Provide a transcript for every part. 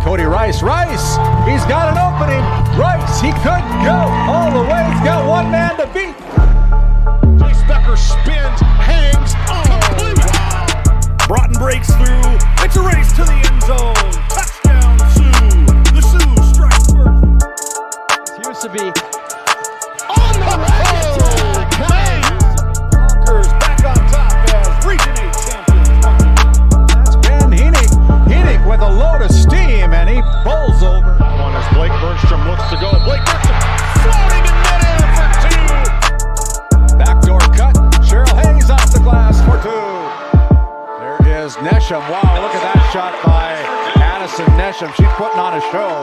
Cody Rice. Rice, he's got an opening. Rice, he could go all the way. He's got one man to beat. Chase Becker spins, hangs, complete. Broughton breaks through. It's a race to the end zone. Touchdown, Sioux. The Sioux strike first. Used to be On the road, Conquers back on top as Region 8 champions. That's Ben Henig. Henig with a load of steam, and he bowls over. One as Blake Bergstrom looks to go. Blake Bergstrom floating in midair for two. Backdoor cut. Cheryl Hayes off the glass for two. There is Nesham. Wow, look at that shot by Addison Nesham. She's putting on a show.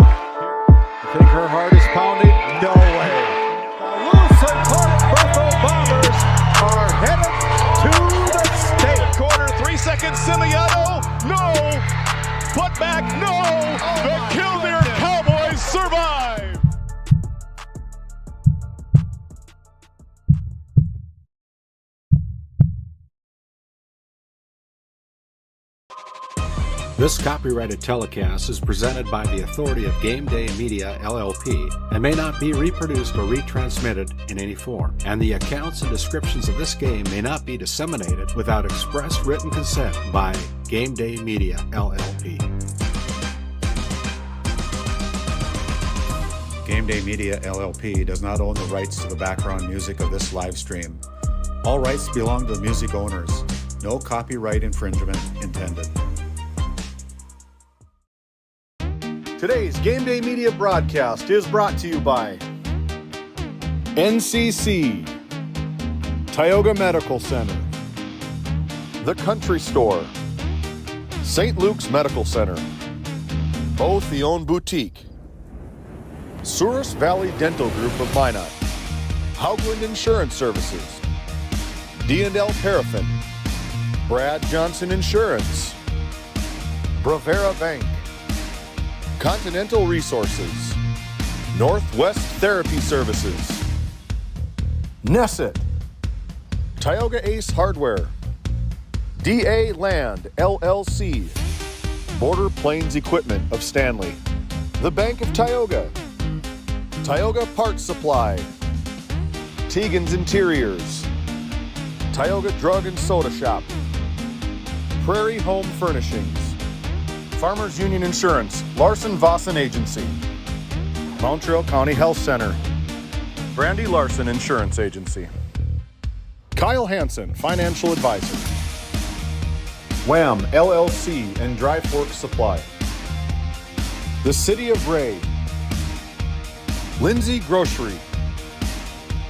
You think her heart is pounding? No way. The Lusitania Buffalo Bombers are headed to the state. Corner, 3 seconds, Simiano. No. Put back, no. The Killdeer Cowboys survive. This copyrighted telecast is presented by the authority of GameDay Media, LLP, and may not be reproduced or retransmitted in any form, and the accounts and descriptions of this game may not be disseminated without express written consent by GameDay Media, LLP. GameDay Media, LLP does not own the rights to the background music of this live stream. All rights belong to the music owners. No copyright infringement intended. Today's GameDay Media broadcast is brought to you by NCC, Tioga Medical Center, The Country Store, St. Luke's Medical Center, Both the Own Boutique, Souris Valley Dental Group of Minot, Haugland Insurance Services, D&L Paraffin, Brad Johnson Insurance, Bravera Bank, Continental Resources, Northwest Therapy Services, Nesset, Tioga Ace Hardware, DA Land LLC, Border Plains Equipment of Stanley, The Bank of Tioga, Tioga Parts Supply, Tegan's Interiors, Tioga Drug and Soda Shop, Prairie Home Furnishings, Farmers Union Insurance, Larson Vossen Agency, Montreal County Health Center, Brandy Larson Insurance Agency, Kyle Hansen, Financial Advisor, Wham LLC and Dry Fork Supply, the City of Ray, Lindsay Grocery,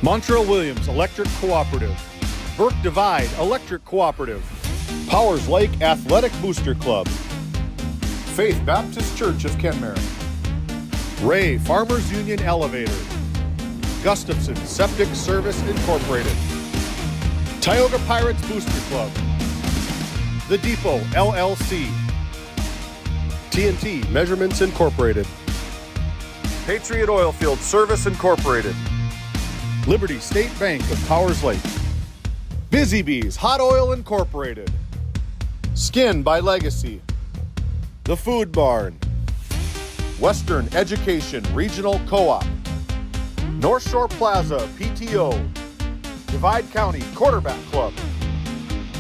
Montreal Williams Electric Cooperative, Burke Divide Electric Cooperative, Powers Lake Athletic Booster Club, Faith Baptist Church of Kenmare, Ray Farmers Union Elevator, Gustafson Septic Service Incorporated, Tioga Pirates Booster Club, The Depot LLC, TNT Measurements Incorporated, Patriot Oilfield Service Incorporated, Liberty State Bank of Powers Lake, Busy Bees Hot Oil Incorporated, Skin by Legacy, The Food Barn, Western Education Regional Co-op, North Shore Plaza PTO, Divide County Quarterback Club,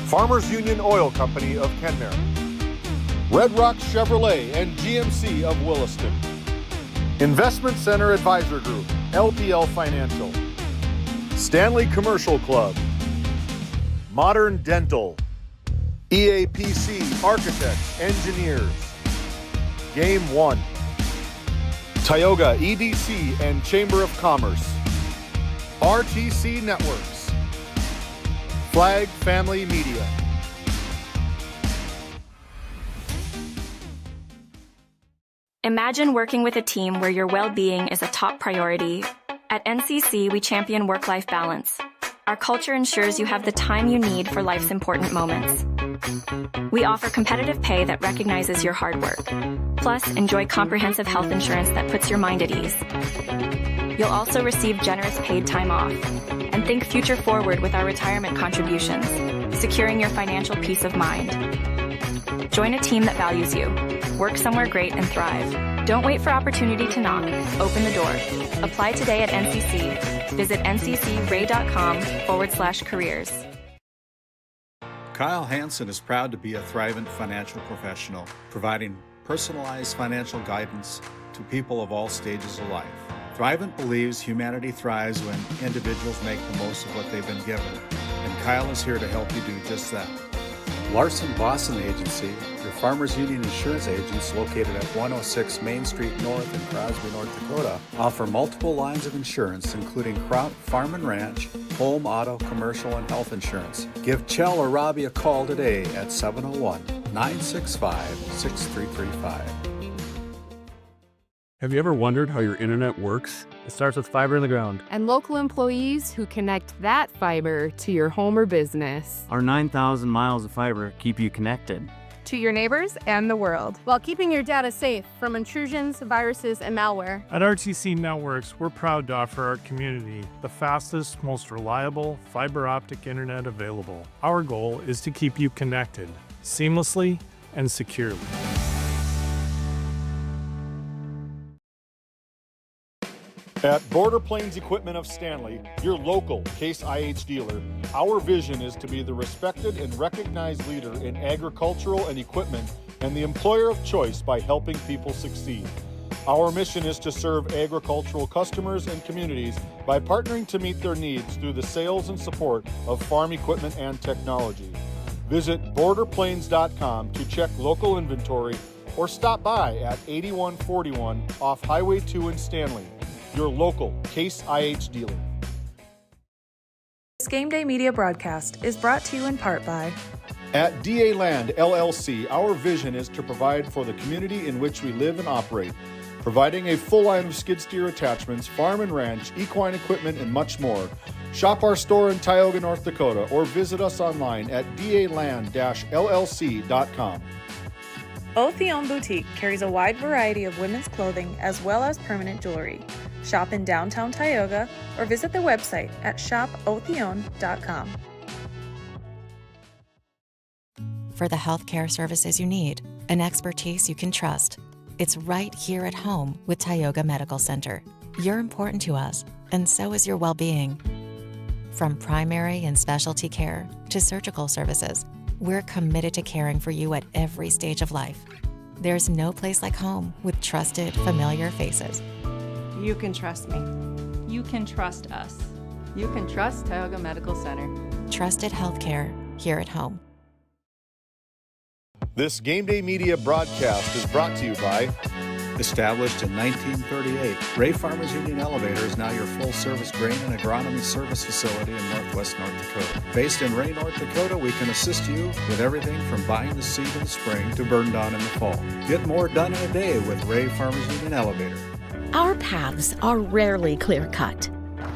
Farmers Union Oil Company of Kenmare, Red Rock Chevrolet and GMC of Williston, Investment Center Advisor Group, LPL Financial, Stanley Commercial Club, Modern Dental, EAPC Architects, Engineers, Game 1, Tioga EDC and Chamber of Commerce, RTC Networks, Flag Family Media. Imagine working with a team where your well-being is a top priority. At NCC, we champion work-life balance. Our culture ensures you have the time you need for life's important moments. We offer competitive pay that recognizes your hard work. Plus, enjoy comprehensive health insurance that puts your mind at ease. You'll also receive generous paid time off. And think future forward with our retirement contributions, securing your financial peace of mind. Join a team that values you. work somewhere great, and thrive. Don't wait for opportunity to knock. Open the door. Apply today at NCC. Visit nccray.com/careers. Kyle Hansen is proud to be a Thrivent financial professional, providing personalized financial guidance to people of all stages of life. Thrivent believes humanity thrives when individuals make the most of what they've been given, and Kyle is here to help you do just that. Larson Boston Agency, your Farmers Union insurance agents located at 106 Main Street North in Crosby, North Dakota, offer multiple lines of insurance, including crop, farm and ranch, home, auto, commercial, and health insurance. Give Chell or Robbie a call today at 701-965-6335. Have you ever wondered how your internet works? It starts with fiber in the ground. And local employees who connect that fiber to your home or business. Our 9,000 miles of fiber keep you connected to your neighbors and the world, while keeping your data safe from intrusions, viruses, and malware. At RTC Networks, we're proud to offer our community the fastest, most reliable fiber optic internet available. Our goal is to keep you connected seamlessly and securely. At Border Plains Equipment of Stanley, your local Case IH dealer, our vision is to be the respected and recognized leader in agricultural and equipment and the employer of choice by helping people succeed. Our mission is to serve agricultural customers and communities by partnering to meet their needs through the sales and support of farm equipment and technology. Visit borderplains.com to check local inventory or stop by at 8141 off Highway 2 in Stanley. Your local Case IH dealer. This Game Day Media broadcast is brought to you in part by At DA Land LLC, our vision is to provide for the community in which we live and operate, providing a full line of skid steer attachments, farm and ranch, equine equipment, and much more. Shop our store in Tioga, North Dakota, or visit us online at daland-llc.com. Otheon Boutique carries a wide variety of women's clothing as well as permanent jewelry. Shop in downtown Tioga or visit their website at shopotheon.com. For the healthcare services you need, an expertise you can trust, it's right here at home with Tioga Medical Center. You're important to us, and so is your well-being. From primary and specialty care to surgical services, we're committed to caring for you at every stage of life. There's no place like home with trusted, familiar faces. You can trust me. You can trust us. You can trust Tioga Medical Center. Trusted healthcare here at home. This Game Day Media broadcast is brought to you by Established in 1938, Ray Farmers Union Elevator is now your full-service grain and agronomy service facility in northwest North Dakota. Based in Ray, North Dakota, we can assist you with everything from buying the seed in the spring to burn down in the fall. Get more done in a day with Ray Farmers Union Elevator. Our paths are rarely clear-cut.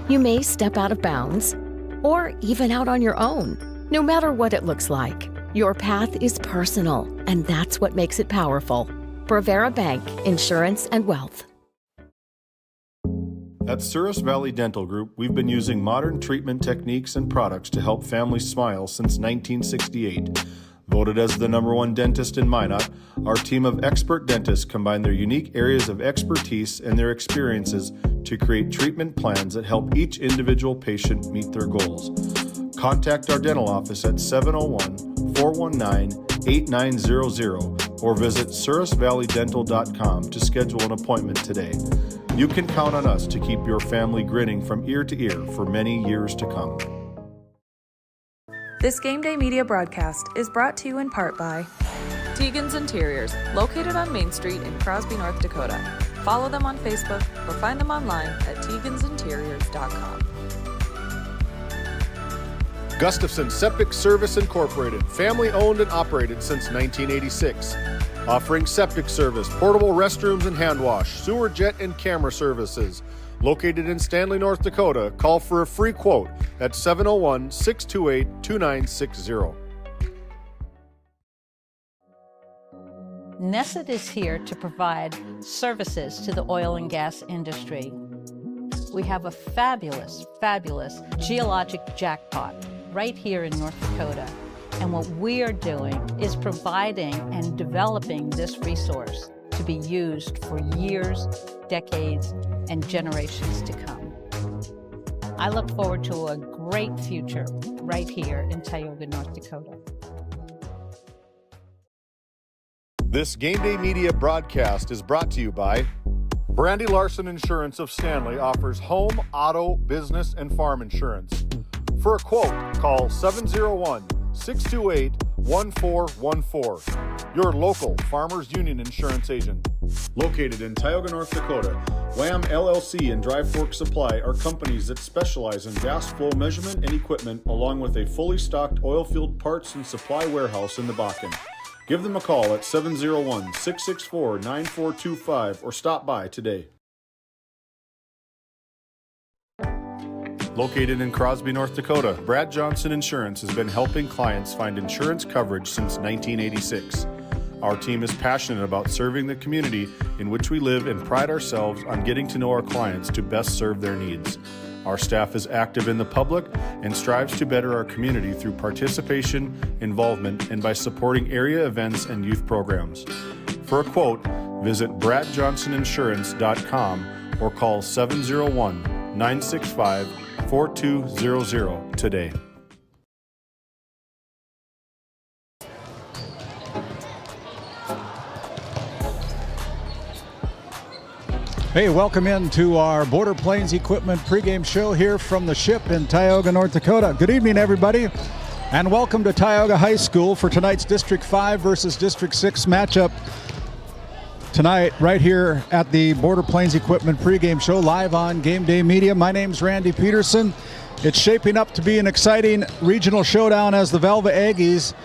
You may step out of bounds, or even out on your own. No matter what it looks like, your path is personal, and that's what makes it powerful. Provera Bank, Insurance and Wealth. At Souris Valley Dental Group, we've been using modern treatment techniques and products to help families smile since 1968. Voted as the #1 dentist in Minot, our team of expert dentists combine their unique areas of expertise and their experiences to create treatment plans that help each individual patient meet their goals. Contact our dental office at 701-419-8900 or visit sourisvalleydental.com to schedule an appointment today. You can count on us to keep your family grinning from ear to ear for many years to come. This Game Day Media broadcast is brought to you in part by Tegan's Interiors, located on Main Street in Crosby, North Dakota. Follow them on Facebook or find them online at tegansinteriors.com. Gustafson Septic Service Incorporated, family owned and operated since 1986. Offering septic service, portable restrooms and hand wash, sewer jet and camera services. Located in Stanley, North Dakota, call for a free quote at 701-628-2960. Nesset is here to provide services to the oil and gas industry. We have a fabulous, fabulous geologic jackpot right here in North Dakota. And what we are doing is providing and developing this resource to be used for years, decades, and generations to come. I look forward to a great future right here in Tioga, North Dakota. This Game Day Media broadcast is brought to you by Brandy Larson Insurance of Stanley offers home, auto, business, and farm insurance. For a quote, call 701-628-1414. Your local Farmers Union Insurance agent. Located in Tioga, North Dakota, WHAM LLC and Dry Fork Supply are companies that specialize in gas flow measurement and equipment, along with a fully stocked oil field parts and supply warehouse in the Bakken. Give them a call at 701-664-9425 or stop by today. Located in Crosby, North Dakota, Brad Johnson Insurance has been helping clients find insurance coverage since 1986. Our team is passionate about serving the community in which we live and pride ourselves on getting to know our clients to best serve their needs. Our staff is active in the public and strives to better our community through participation, involvement, and by supporting area events and youth programs. For a quote, visit bradjohnsoninsurance.com or call 701-965-4200 today. Hey, welcome into our Border Plains Equipment pregame show here from the ship in Tioga, North Dakota. Good evening, everybody, and welcome to Tioga High School for tonight's District 5 versus District 6 matchup. Tonight, right here at the Border Plains Equipment pregame show, live on Game Day Media. My name's Randy Peterson. It's shaping up to be an exciting regional showdown as the Velva Aggies,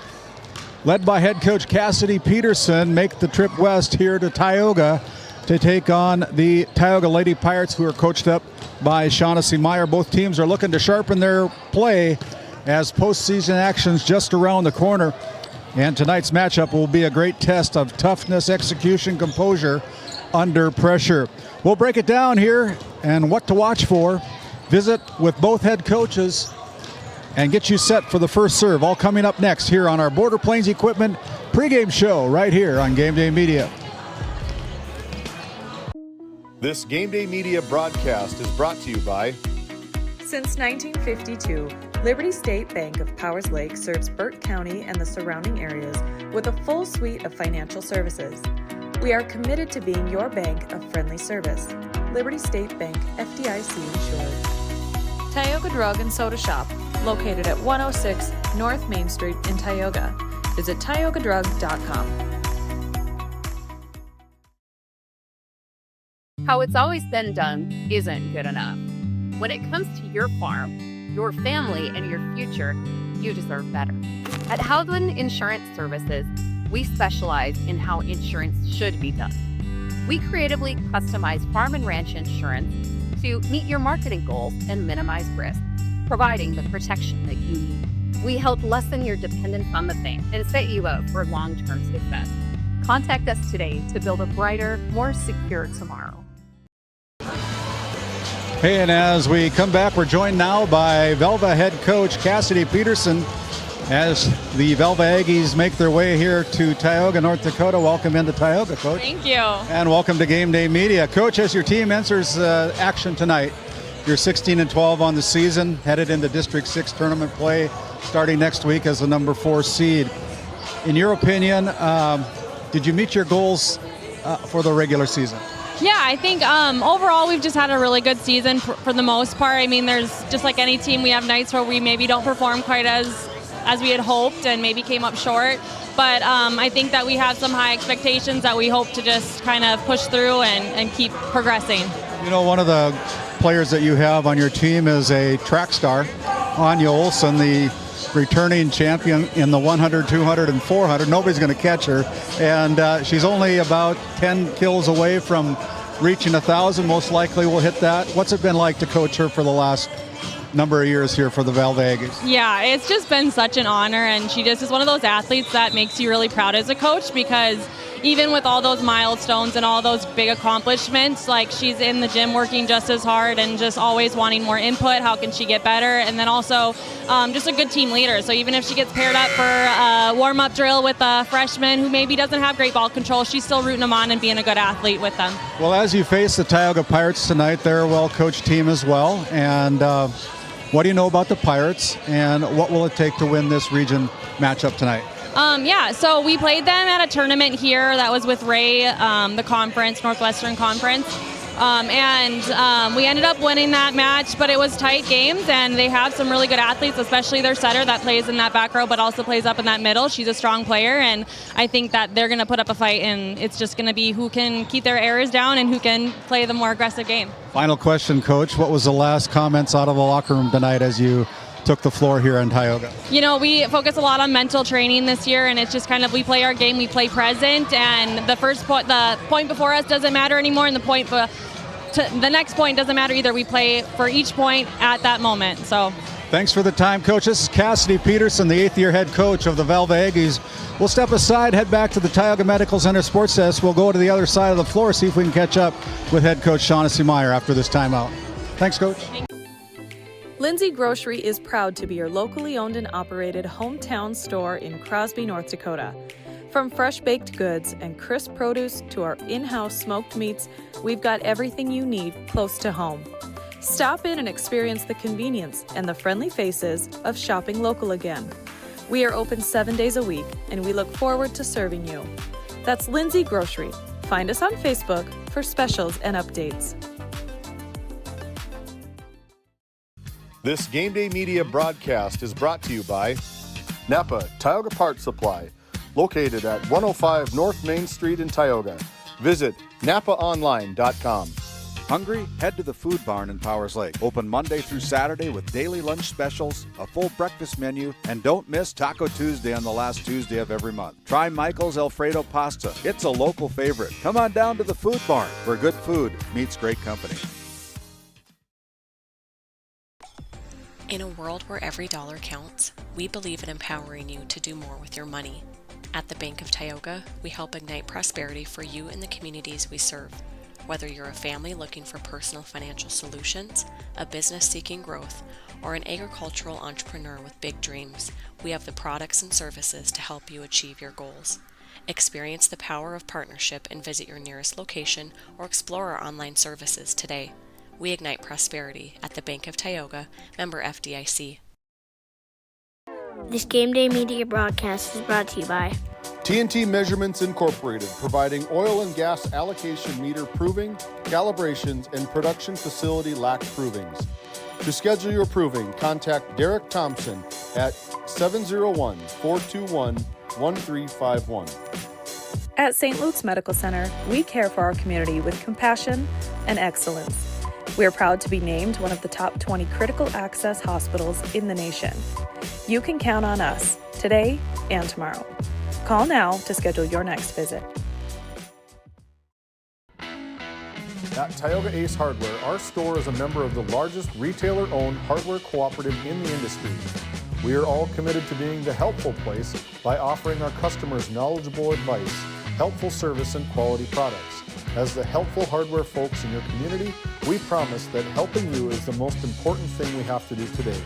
led by head coach Cassidy Peterson, make the trip west here to Tioga to take on the Tioga Lady Pirates, who are coached up by Shaughnessy Meyer. Both teams are looking to sharpen their play as postseason action's just around the corner. And tonight's matchup will be a great test of toughness, execution, composure under pressure. We'll break it down here and what to watch for. Visit with both head coaches and get you set for the first serve. All coming up next here on our Border Plains Equipment pregame show right here on Game Day Media. This Game Day Media broadcast is brought to you by... Since 1952, Liberty State Bank of Powers Lake serves Burt County and the surrounding areas with a full suite of financial services. We are committed to being your bank of friendly service. Liberty State Bank, FDIC insured. Tioga Drug and Soda Shop, located at 106 North Main Street in Tioga. Visit tiogadrug.com. How it's always been done isn't good enough. When it comes to your farm, your family, and your future, you deserve better. At Howland Insurance Services, we specialize in how insurance should be done. We creatively customize farm and ranch insurance to meet your marketing goals and minimize risk, providing the protection that you need. We help lessen your dependence on the bank and set you up for long-term success. Contact us today to build a brighter, more secure tomorrow. Hey, and as we come back, we're joined now by Velva head coach Cassidy Peterson as the Velva Aggies make their way here to Tioga, North Dakota. Welcome into Tioga, Coach. Thank you. And welcome to Game Day Media. Coach, as your team enters action tonight, you're 16-12 on the season, headed into District 6 tournament play starting next week as the number 4 seed. In your opinion, did you meet your goals for the regular season? Yeah, I think overall we've just had a really good season for the most part. I mean, there's just like any team, we have nights where we maybe don't perform quite as we had hoped and maybe came up short. But I think that we have some high expectations that we hope to just kind of push through and keep progressing. You know, one of the players that you have on your team is a track star, Anya Olson, the returning champion in the 100, 200, and 400. Nobody's going to catch her. And she's only about 10 kills away from reaching 1,000. Most likely will hit that. What's it been like to coach her for the last number of years here for the Velva Aggies? Yeah, it's just been such an honor. And she just is one of those athletes that makes you really proud as a coach, because even with all those milestones and all those big accomplishments, like she's in the gym working just as hard and just always wanting more input. How can she get better? And then also just a good team leader. So even if she gets paired up for a warm-up drill with a freshman who maybe doesn't have great ball control, she's still rooting them on and being a good athlete with them. Well, as you face the Tioga Pirates tonight, they're a well-coached team as well. And what do you know about the Pirates, and what will it take to win this region matchup tonight? So we played them at a tournament here that was with Ray, the conference, Northwestern Conference. We ended up winning that match, but it was tight games, and they have some really good athletes, especially their setter that plays in that back row but also plays up in that middle. She's a strong player, and I think that they're going to put up a fight, and it's just going to be who can keep their errors down and who can play the more aggressive game. Final question, Coach. What was the last comments out of the locker room tonight as you took the floor here in Tioga? You know, we focus a lot on mental training this year, and it's just kind of we play our game, we play present, and the point before us doesn't matter anymore, and the next point doesn't matter either. We play for each point at that moment. So, thanks for the time, Coach. This is Cassidy Peterson, the 8th-year head coach of the Velva Aggies. We'll step aside, head back to the Tioga Medical Center Sports Desk. We'll go to the other side of the floor, see if we can catch up with head coach Shaughnessy Meyer after this timeout. Thanks, Coach. Lindsay Grocery is proud to be your locally owned and operated hometown store in Crosby, North Dakota. From fresh baked goods and crisp produce to our in-house smoked meats, we've got everything you need close to home. Stop in and experience the convenience and the friendly faces of shopping local again. We are open 7 days a week, and we look forward to serving you. That's Lindsay Grocery. Find us on Facebook for specials and updates. This Game Day Media broadcast is brought to you by Napa Tioga Parts Supply, located at 105 North Main Street in Tioga. Visit napaonline.com. Hungry? Head to the Food Barn in Powers Lake. Open Monday through Saturday with daily lunch specials, a full breakfast menu, and don't miss Taco Tuesday on the last Tuesday of every month. Try Michael's Alfredo Pasta. It's a local favorite. Come on down to the Food Barn, where good food meets great company. In a world where every dollar counts, we believe in empowering you to do more with your money. At the Bank of Tioga, we help ignite prosperity for you and the communities we serve. Whether you're a family looking for personal financial solutions, a business seeking growth, or an agricultural entrepreneur with big dreams, we have the products and services to help you achieve your goals. Experience the power of partnership and visit your nearest location or explore our online services today. We ignite prosperity at the Bank of Tioga, member FDIC. This Game Day Media broadcast is brought to you by TNT Measurements Incorporated, providing oil and gas allocation meter proving, calibrations, and production facility lac provings. To schedule your proving, contact Derek Thompson at 701-421-1351. At St. Luke's Medical Center, we care for our community with compassion and excellence. We are proud to be named one of the top 20 critical access hospitals in the nation. You can count on us today and tomorrow. Call now to schedule your next visit. At Tioga Ace Hardware, our store is a member of the largest retailer-owned hardware cooperative in the industry. We are all committed to being the helpful place by offering our customers knowledgeable advice, helpful service, and quality products. As the helpful hardware folks in your community, we promise that helping you is the most important thing we have to do today.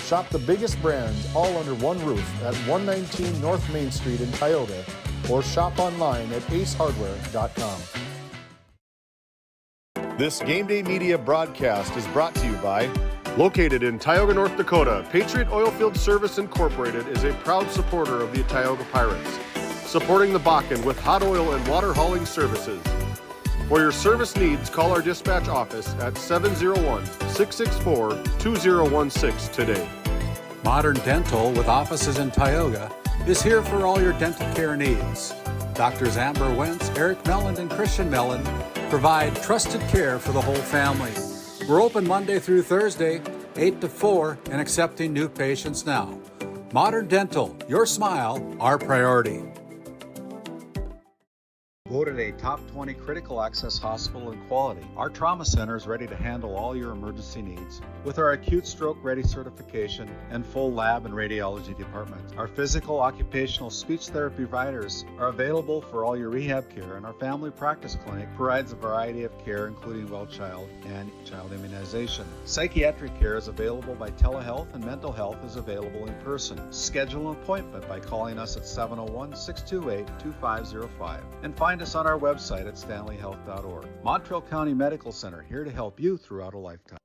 Shop the biggest brands all under one roof at 119 North Main Street in Tioga, or shop online at acehardware.com. This Game Day Media broadcast is brought to you by located in Tioga, North Dakota, Patriot Oilfield Service Incorporated is a proud supporter of the Tioga Pirates, supporting the Bakken with hot oil and water hauling services. For your service needs, call our dispatch office at 701-664-2016 today. Modern Dental, with offices in Tioga, is here for all your dental care needs. Doctors Amber Wentz, Eric Melland, and Christian Melland provide trusted care for the whole family. We're open Monday through Thursday, 8 to 4, and accepting new patients now. Modern Dental, your smile, our priority. Voted a top 20 critical access hospital in quality, our trauma center is ready to handle all your emergency needs with our acute stroke ready certification and full lab and radiology department. Our physical, occupational, speech therapy providers are available for all your rehab care, and our family practice clinic provides a variety of care including well child and child immunization. Psychiatric care is available by telehealth, and mental health is available in person. Schedule an appointment by calling us at 701-628-2505 and find us on our website at stanleyhealth.org. Montreal County Medical Center, here to help you throughout a lifetime.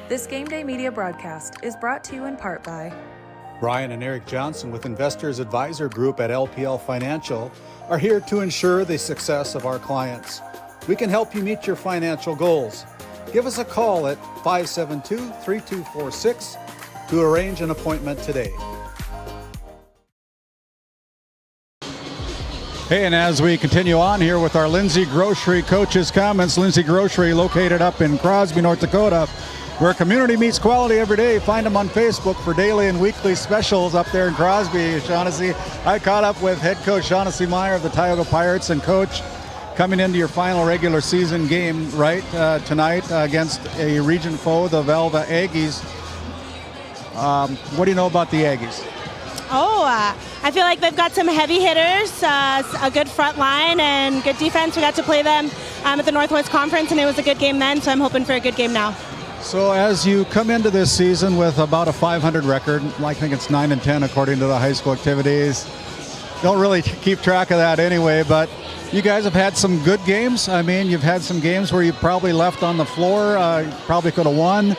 This Game Day media broadcast is brought to you in part by Brian and Eric Johnson with Investors Advisor Group at LPL Financial are here to ensure the success of our clients. We can help you meet your financial goals. Give us a call at 572-3246 to arrange an appointment today. Hey, and as we continue on here with our Lindsay Grocery Coaches Comments, Lindsay Grocery located up in Crosby, North Dakota, where community meets quality every day. Find them on Facebook for daily and weekly specials up there in Crosby. Shaughnessy, I caught up with head coach Shaughnessy Meyer of the Tioga Pirates. And coach, coming into your final regular season game, right, tonight against a region foe, the Velva Aggies. What do you know about the Aggies? I feel like they've got some heavy hitters, a good front line, and good defense. We got to play them at the Northwest Conference, and it was a good game then, so I'm hoping for a good game now. So as you come into this season with about a 500 record, I think it's 9-10 according to the high school activities. Don't really keep track of that anyway, but you guys have had some good games. I mean, you've had some games where you probably left on the floor, probably could have won.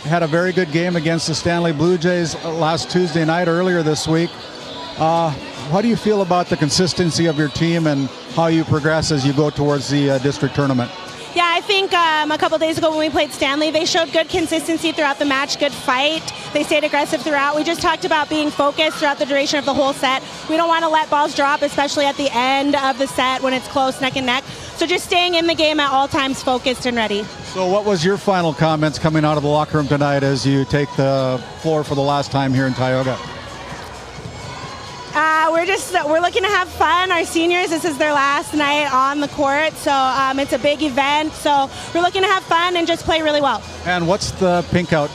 Had a very good game against the Stanley Blue Jays last Tuesday night earlier this week. How do you feel about the consistency of your team and how you progress as you go towards the district tournament? Yeah, I think a couple days ago when we played Stanley, they showed good consistency throughout the match, good fight. They stayed aggressive throughout. We just talked about being focused throughout the duration of the whole set. We don't want to let balls drop, especially at the end of the set when it's close neck and neck. So just staying in the game at all times, focused and ready. So what was your final comments coming out of the locker room tonight as you take the floor for the last time here in Tioga? We're looking to have fun. Our seniors, this is their last night on the court, so it's a big event. So we're looking to have fun and just play really well. And what's the Pink Out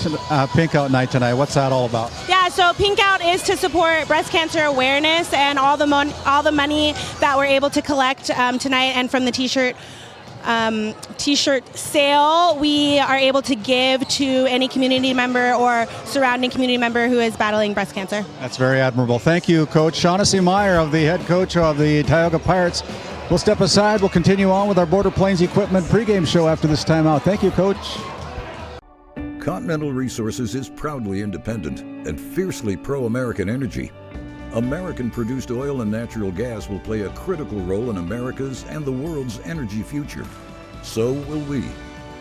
night tonight? What's that all about? Yeah, so Pink Out is to support breast cancer awareness and all the money that we're able to collect tonight, and from the t-shirt sale, we are able to give to any community member or surrounding community member who is battling breast cancer. That's very admirable. Thank you, Coach Shaughnessy Meyer, of the head coach of the Tioga Pirates. We'll step aside. We'll continue on with our Border Plains Equipment pregame show after this timeout. Thank you, Coach. Continental Resources is proudly independent and fiercely pro-American energy. American-produced oil and natural gas will play a critical role in America's and the world's energy future. So will we.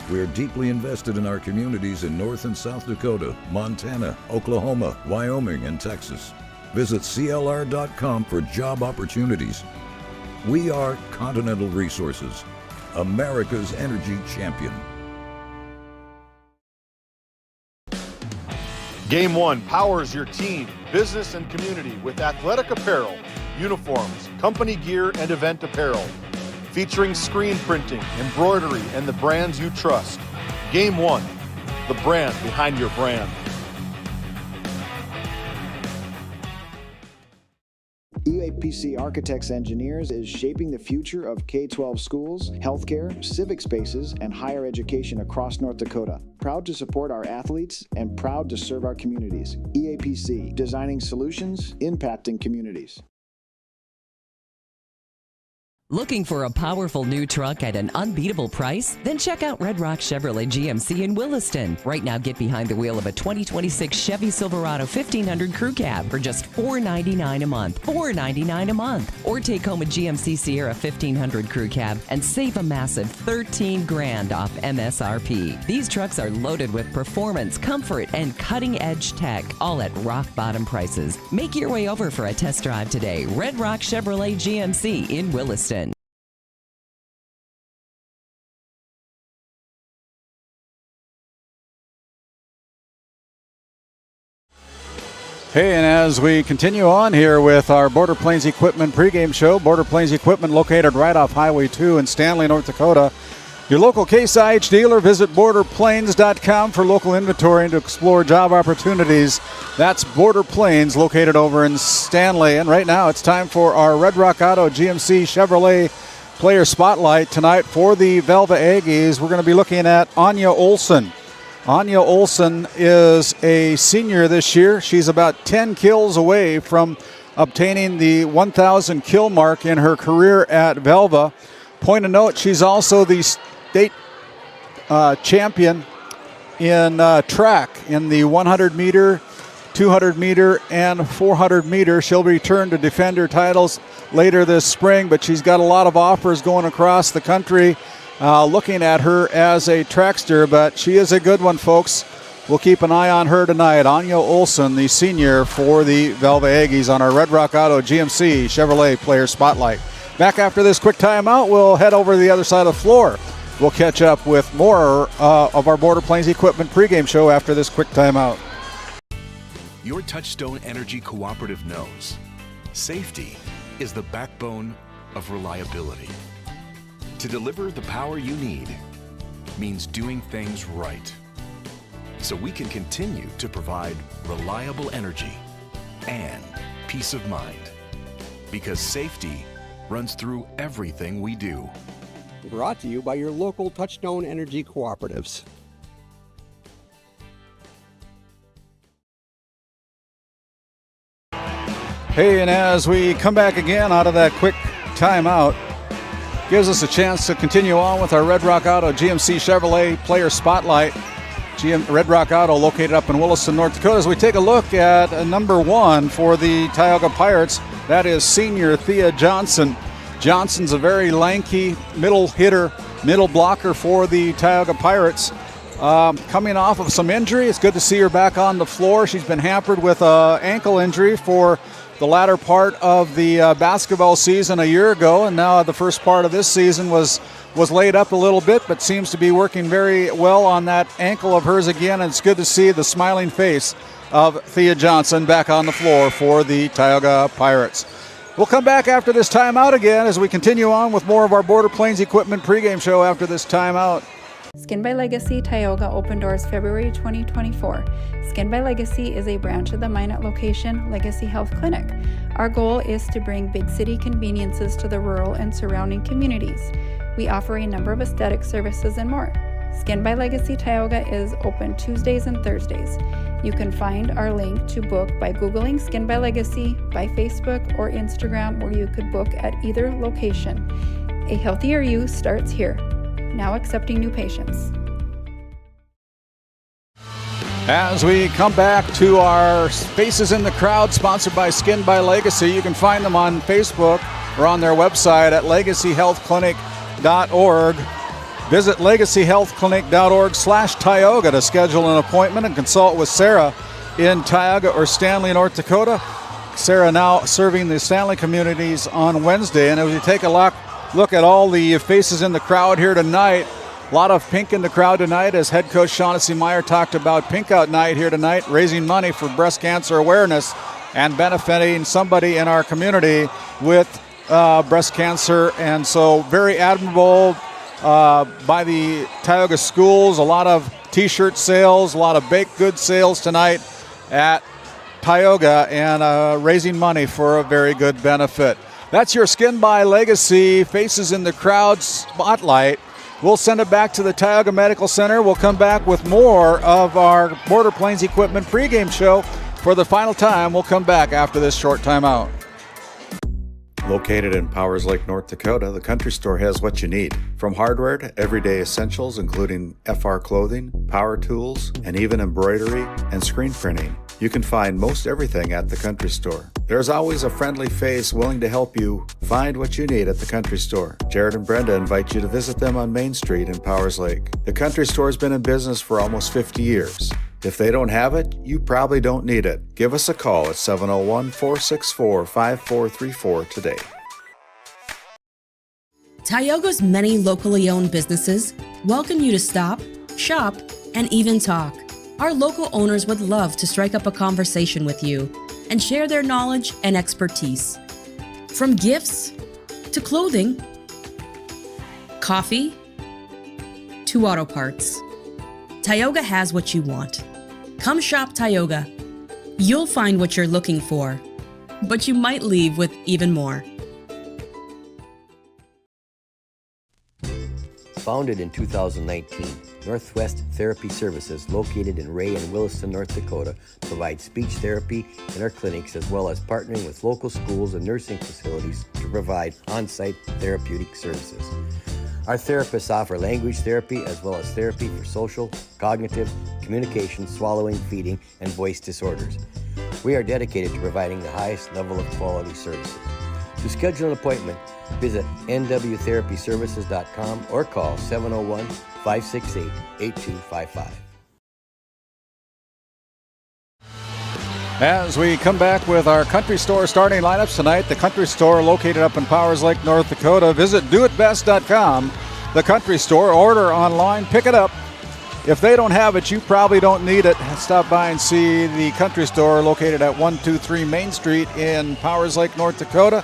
We are deeply invested in our communities in North and South Dakota, Montana, Oklahoma, Wyoming, and Texas. Visit CLR.com for job opportunities. We are Continental Resources, America's energy champion. Game One powers your team, business, and community with athletic apparel, uniforms, company gear, and event apparel. Featuring screen printing, embroidery, and the brands you trust. Game One, the brand behind your brand. EAPC Architects Engineers is shaping the future of K-12 schools, healthcare, civic spaces, and higher education across North Dakota. Proud to support our athletes and proud to serve our communities. EAPC, designing solutions, impacting communities. Looking for a powerful new truck at an unbeatable price? Then check out Red Rock Chevrolet GMC in Williston. Right now, get behind the wheel of a 2026 Chevy Silverado 1500 Crew Cab for just $499 a month. $499 a month. Or take home a GMC Sierra 1500 Crew Cab and save a massive $13,000 off MSRP. These trucks are loaded with performance, comfort, and cutting-edge tech, all at rock-bottom prices. Make your way over for a test drive today. Red Rock Chevrolet GMC in Williston. Hey, and as we continue on here with our Border Plains Equipment pregame show, Border Plains Equipment located right off Highway 2 in Stanley, North Dakota. Your local Case IH dealer, visit borderplains.com for local inventory and to explore job opportunities. That's Border Plains located over in Stanley. And right now it's time for our Red Rock Auto GMC Chevrolet Player Spotlight tonight for the Velva Aggies. We're going to be looking at Anya Olson. Anya Olson is a senior this year. She's about 10 kills away from obtaining the 1,000 kill mark in her career at Velva. Point of note, she's also the state champion in track in the 100 meter, 200 meter, and 400 meter. She'll return to defend her titles later this spring, but she's got a lot of offers going across the country. Looking at her as a trackster, but she is a good one, folks. We'll keep an eye on her tonight. Anya Olson, the senior for the Velva Aggies on our Red Rock Auto GMC Chevrolet Player Spotlight. Back after this quick timeout, we'll head over to the other side of the floor. We'll catch up with more of our Border Plains Equipment pregame show after this quick timeout. Your Touchstone Energy Cooperative knows safety is the backbone of reliability. To deliver the power you need means doing things right, so we can continue to provide reliable energy and peace of mind, because safety runs through everything we do. Brought to you by your local Touchstone Energy Cooperatives. Hey, and as we come back again out of that quick timeout, gives us a chance to continue on with our Red Rock Auto GMC Chevrolet Player Spotlight. Red Rock Auto located up in Williston, North Dakota. As we take a look at number 1 for the Tioga Pirates, that is senior Thea Johnson. Johnson's a very lanky middle hitter, middle blocker for the Tioga Pirates. Coming off of some injury, it's good to see her back on the floor. She's been hampered with an ankle injury for the latter part of the basketball season a year ago, and now the first part of this season was laid up a little bit, but seems to be working very well on that ankle of hers again, and it's good to see the smiling face of Thea Johnson back on the floor for the Tioga Pirates. We'll come back after this timeout again as we continue on with more of our Border Plains Equipment pregame show after this timeout. Skin by Legacy Tioga opened doors February 2024. Skin by Legacy is a branch of the Minot location Legacy Health Clinic. Our goal is to bring big city conveniences to the rural and surrounding communities. We offer a number of aesthetic services and more. Skin by Legacy Tioga is open Tuesdays and Thursdays. You can find our link to book by Googling Skin by Legacy, by Facebook or Instagram, or you could book at either location. A healthier you starts here. Now accepting new patients. As we come back to our Faces in the Crowd, sponsored by Skin by Legacy, you can find them on Facebook or on their website at legacyhealthclinic.org. Visit legacyhealthclinic.org/Tioga to schedule an appointment and consult with Sarah in Tioga or Stanley, North Dakota. Sarah now serving the Stanley communities on Wednesday. And as we take a look at all the faces in the crowd here tonight, a lot of pink in the crowd tonight as head coach Shaughnessy Meyer talked about Pink Out Night here tonight, raising money for breast cancer awareness and benefiting somebody in our community with breast cancer. And so very admirable by the Tioga schools. A lot of t-shirt sales, a lot of baked goods sales tonight at Tioga, and raising money for a very good benefit. That's your Skin by Legacy Faces in the Crowd Spotlight. We'll send it back to the Tioga Medical Center. We'll come back with more of our Border Plains Equipment pregame show for the final time. We'll come back after this short timeout. Located in Powers Lake, North Dakota, the Country Store has what you need. From hardware to everyday essentials, including FR clothing, power tools, and even embroidery and screen printing. You can find most everything at the Country Store. There's always a friendly face willing to help you find what you need at the Country Store. Jared and Brenda invite you to visit them on Main Street in Powers Lake. The Country Store has been in business for almost 50 years. If they don't have it, you probably don't need it. Give us a call at 701-464-5434 today. Tioga's many locally owned businesses welcome you to stop, shop, and even talk. Our local owners would love to strike up a conversation with you. and share their knowledge and expertise. From gifts to clothing, coffee to auto parts, Tioga has what you want. Come shop Tioga. You'll find what you're looking for, but you might leave with even more. Founded in 2019, Northwest Therapy Services, located in Ray and Williston, North Dakota, provides speech therapy in our clinics, as well as partnering with local schools and nursing facilities to provide on-site therapeutic services. Our therapists offer language therapy as well as therapy for social, cognitive, communication, swallowing, feeding, and voice disorders. We are dedicated to providing the highest level of quality services. To schedule an appointment, visit nwtherapyservices.com or call 701-568-8255. As we come back with our Country Store starting lineups tonight, the Country Store located up in Powers Lake, North Dakota. Visit doitbest.com, the Country Store. Order online, pick it up. If they don't have it, you probably don't need it. Stop by and see the Country Store located at 123 Main Street in Powers Lake, North Dakota.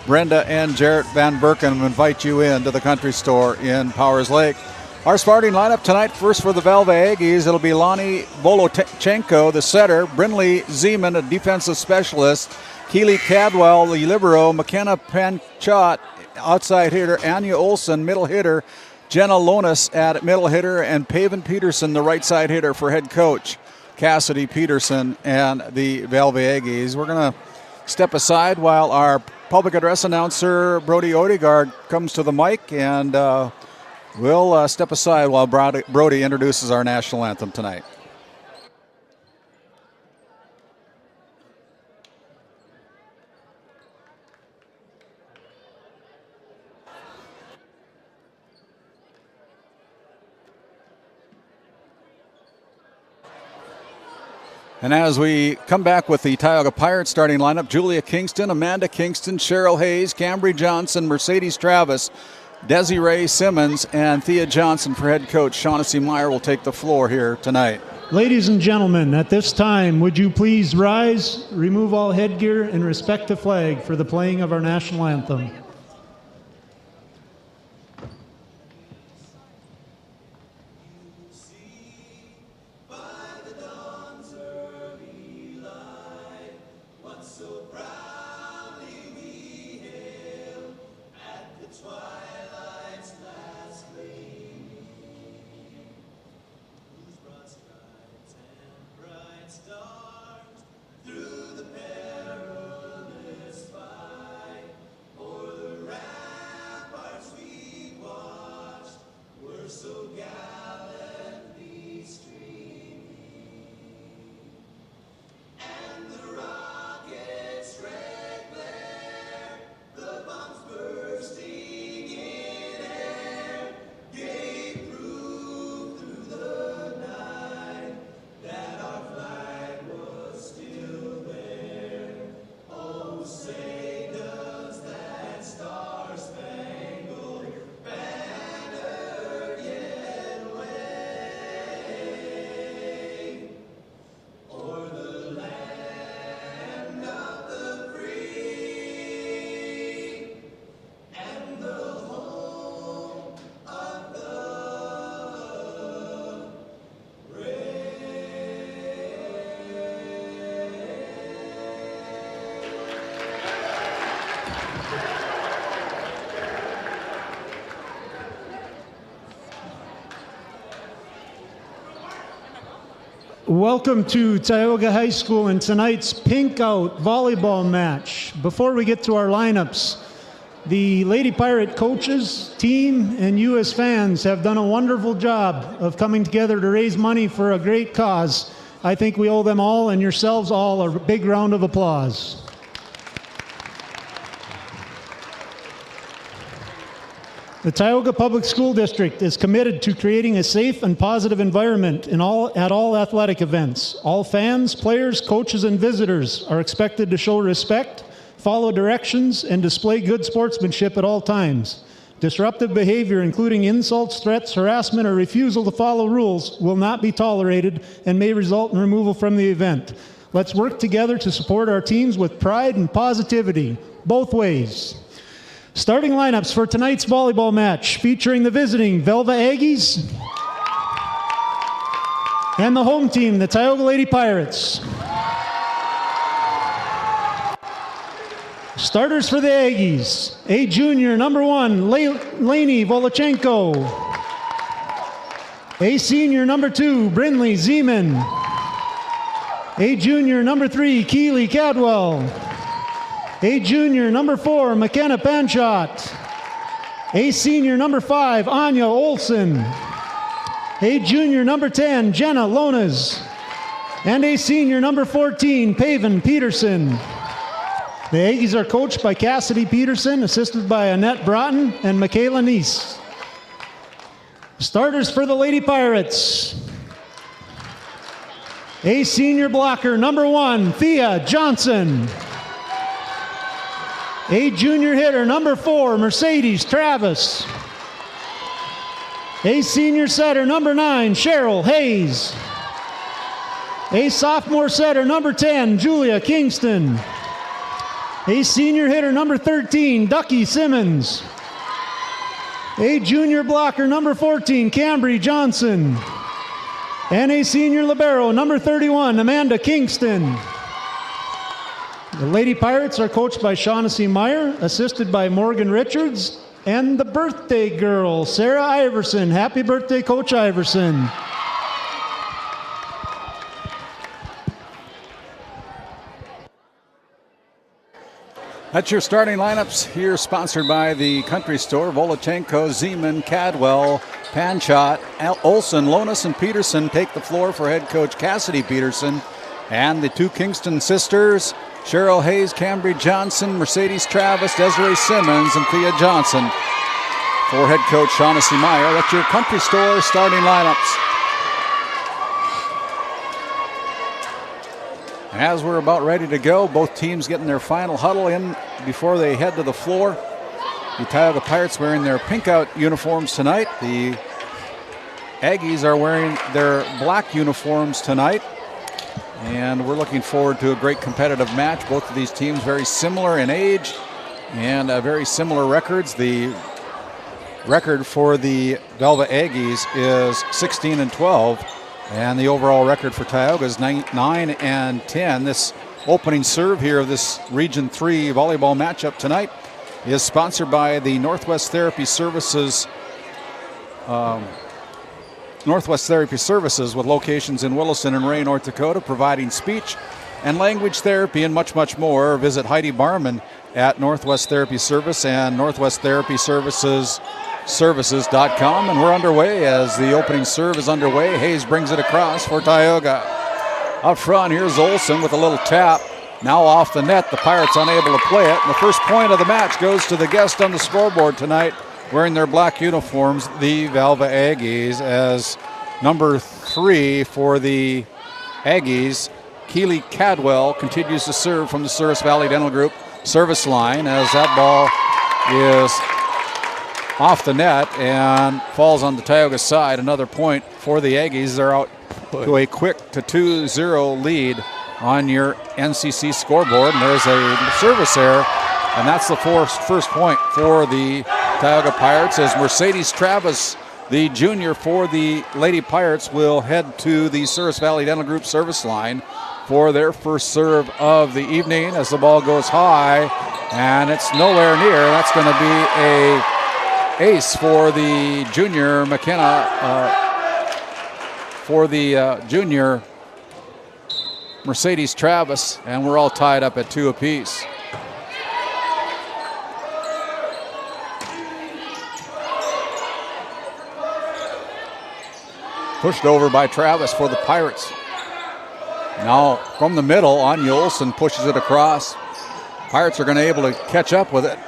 Brenda and Jarrett Van Berken invite you into the Country Store in Powers Lake. Our starting lineup tonight, first for the Velva Aggies, it'll be Lonnie Volochenko, the setter, Brinley Zeman, a defensive specialist, Keely Cadwell, the libero, McKenna Panchot, outside hitter, Anya Olson, middle hitter, Jenna Lonis at middle hitter, and Paven Peterson, the right side hitter for head coach Cassidy Peterson and the Velva Aggies. We're going to step aside while our public address announcer Brody Odegaard comes to the mic, and we'll step aside while Brody introduces our national anthem tonight. And as we come back with the Tioga Pirates starting lineup, Julia Kingston, Amanda Kingston, Cheryl Hayes, Cambry Johnson, Mercedes Travis, Desiree Simmons, and Thea Johnson for head coach. Shaughnessy Meyer will take the floor here tonight. Ladies and gentlemen, at this time, would you please rise, remove all headgear, and respect the flag for the playing of our national anthem. Welcome to Tioga High School and tonight's Pink Out volleyball match. Before we get to our lineups, the Lady Pirate coaches, team, and you as fans have done a wonderful job of coming together to raise money for a great cause. I think we owe them all and yourselves all a big round of applause. The Tioga Public School District is committed to creating a safe and positive environment at all athletic events. All fans, players, coaches, and visitors are expected to show respect, follow directions, and display good sportsmanship at all times. Disruptive behavior, including insults, threats, harassment, or refusal to follow rules, will not be tolerated and may result in removal from the event. Let's work together to support our teams with pride and positivity, both ways. Starting lineups for tonight's volleyball match, featuring the visiting Velva Aggies and the home team, the Tioga Lady Pirates. Starters for the Aggies, A junior, number 1, Lainey Volochenko. A senior, number 2, Brindley Zeman. A junior, number 3, Keely Cadwell. A junior, number 4, McKenna Panchot. A senior, number 5, Anya Olson. A junior, number 10, Jenna Lonas. And a senior, number 14, Paven Peterson. The Aggies are coached by Cassidy Peterson, assisted by Annette Broughton and Michaela Neese. Starters for the Lady Pirates. A senior blocker, number 1, Thea Johnson. A junior hitter, number 4, Mercedes Travis. A senior setter, number 9, Cheryl Hayes. A sophomore setter, number 10, Julia Kingston. A senior hitter, number 13, Ducky Simmons. A junior blocker, number 14, Cambry Johnson. And a senior libero, number 31, Amanda Kingston. The Lady Pirates are coached by Shaughnessy Meyer, assisted by Morgan Richards, and the birthday girl, Sarah Iverson. Happy birthday, Coach Iverson. That's your starting lineups here, sponsored by the Country Store. Volochenko, Zeman, Cadwell, Panchot, Olson, Lonas, and Peterson take the floor for head coach Cassidy Peterson. And the two Kingston sisters, Cheryl Hayes, Cambry Johnson, Mercedes Travis, Desiree Simmons, and Thea Johnson. For head coach Shaughnessy Meyer, that's your Country Store starting lineups. As we're about ready to go, both teams getting their final huddle in before they head to the floor. The Tioga Pirates wearing their pink out uniforms tonight. The Aggies are wearing their black uniforms tonight. And we're looking forward to a great competitive match. Both of these teams very similar in age and very similar records. The record for the Velva Aggies is 16-12. And the overall record for Tioga is 9-10. This opening serve here of this Region 3 volleyball matchup tonight is sponsored by the Northwest Therapy Services with locations in Williston and Ray, North Dakota, providing speech and language therapy and much, much more. Visit Heidi Barman at Northwest Therapy Service and Northwest Therapy Services.com, and we're underway as the opening serve is underway. Hayes brings it across for Tioga. Up front, here's Olson with a little tap. Now off the net, the Pirates unable to play it. And the first point of the match goes to the guest on the scoreboard tonight, wearing their black uniforms, the Velva Aggies, as number 3 for the Aggies, Keely Cadwell, continues to serve from the Service Valley Dental Group service line as that ball is off the net and falls on the Tioga side. Another point for the Aggies. They're out to a quick 2-0 lead on your NCC scoreboard. And there's a service error, and that's the first point for the Tioga Pirates, as Mercedes Travis, the junior for the Lady Pirates, will head to the Service Valley Dental Group service line for their first serve of the evening as the ball goes high, and it's nowhere near. That's going to be a ace for the junior McKenna, for the junior Mercedes Travis, and we're all tied up at 2 apiece. Pushed over by Travis for the Pirates. Now from the middle, Anya Olson pushes it across. Pirates are going to be able to catch up with it.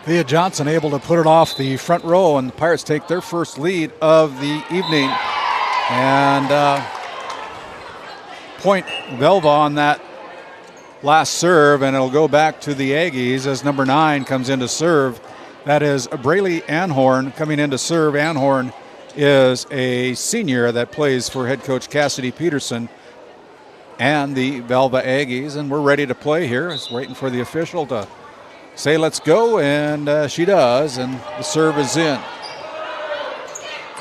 Thea Johnson able to put it off the front row, and the Pirates take their first lead of the evening. And point Velva on that last serve, and it'll go back to the Aggies as number 9 comes in to serve. That is Braylee Anhorn coming in to serve. Anhorn is a senior that plays for head coach Cassidy Peterson and the Velva Aggies, and we're ready to play here. It's waiting for the official to say let's go, and she does, and the serve is in.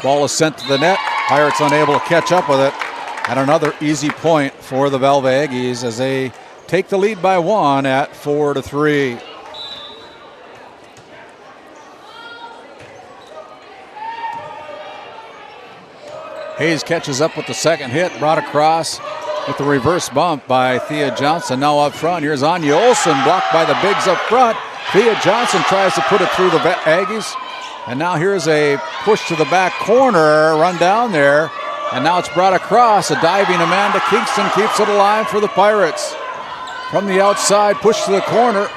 Ball is sent to the net. Pirates unable to catch up with it. And another easy point for the Velva Aggies as they take the lead by 1 at 4-3. Hayes catches up with the second hit, brought across with the reverse bump by Thea Johnson. Now up front, here's Anya Olsen, blocked by the bigs up front. Thea Johnson tries to put it through the Aggies. And now here's a push to the back corner, run down there. And now it's brought across. A diving Amanda Kingston keeps it alive for the Pirates. From the outside, push to the corner.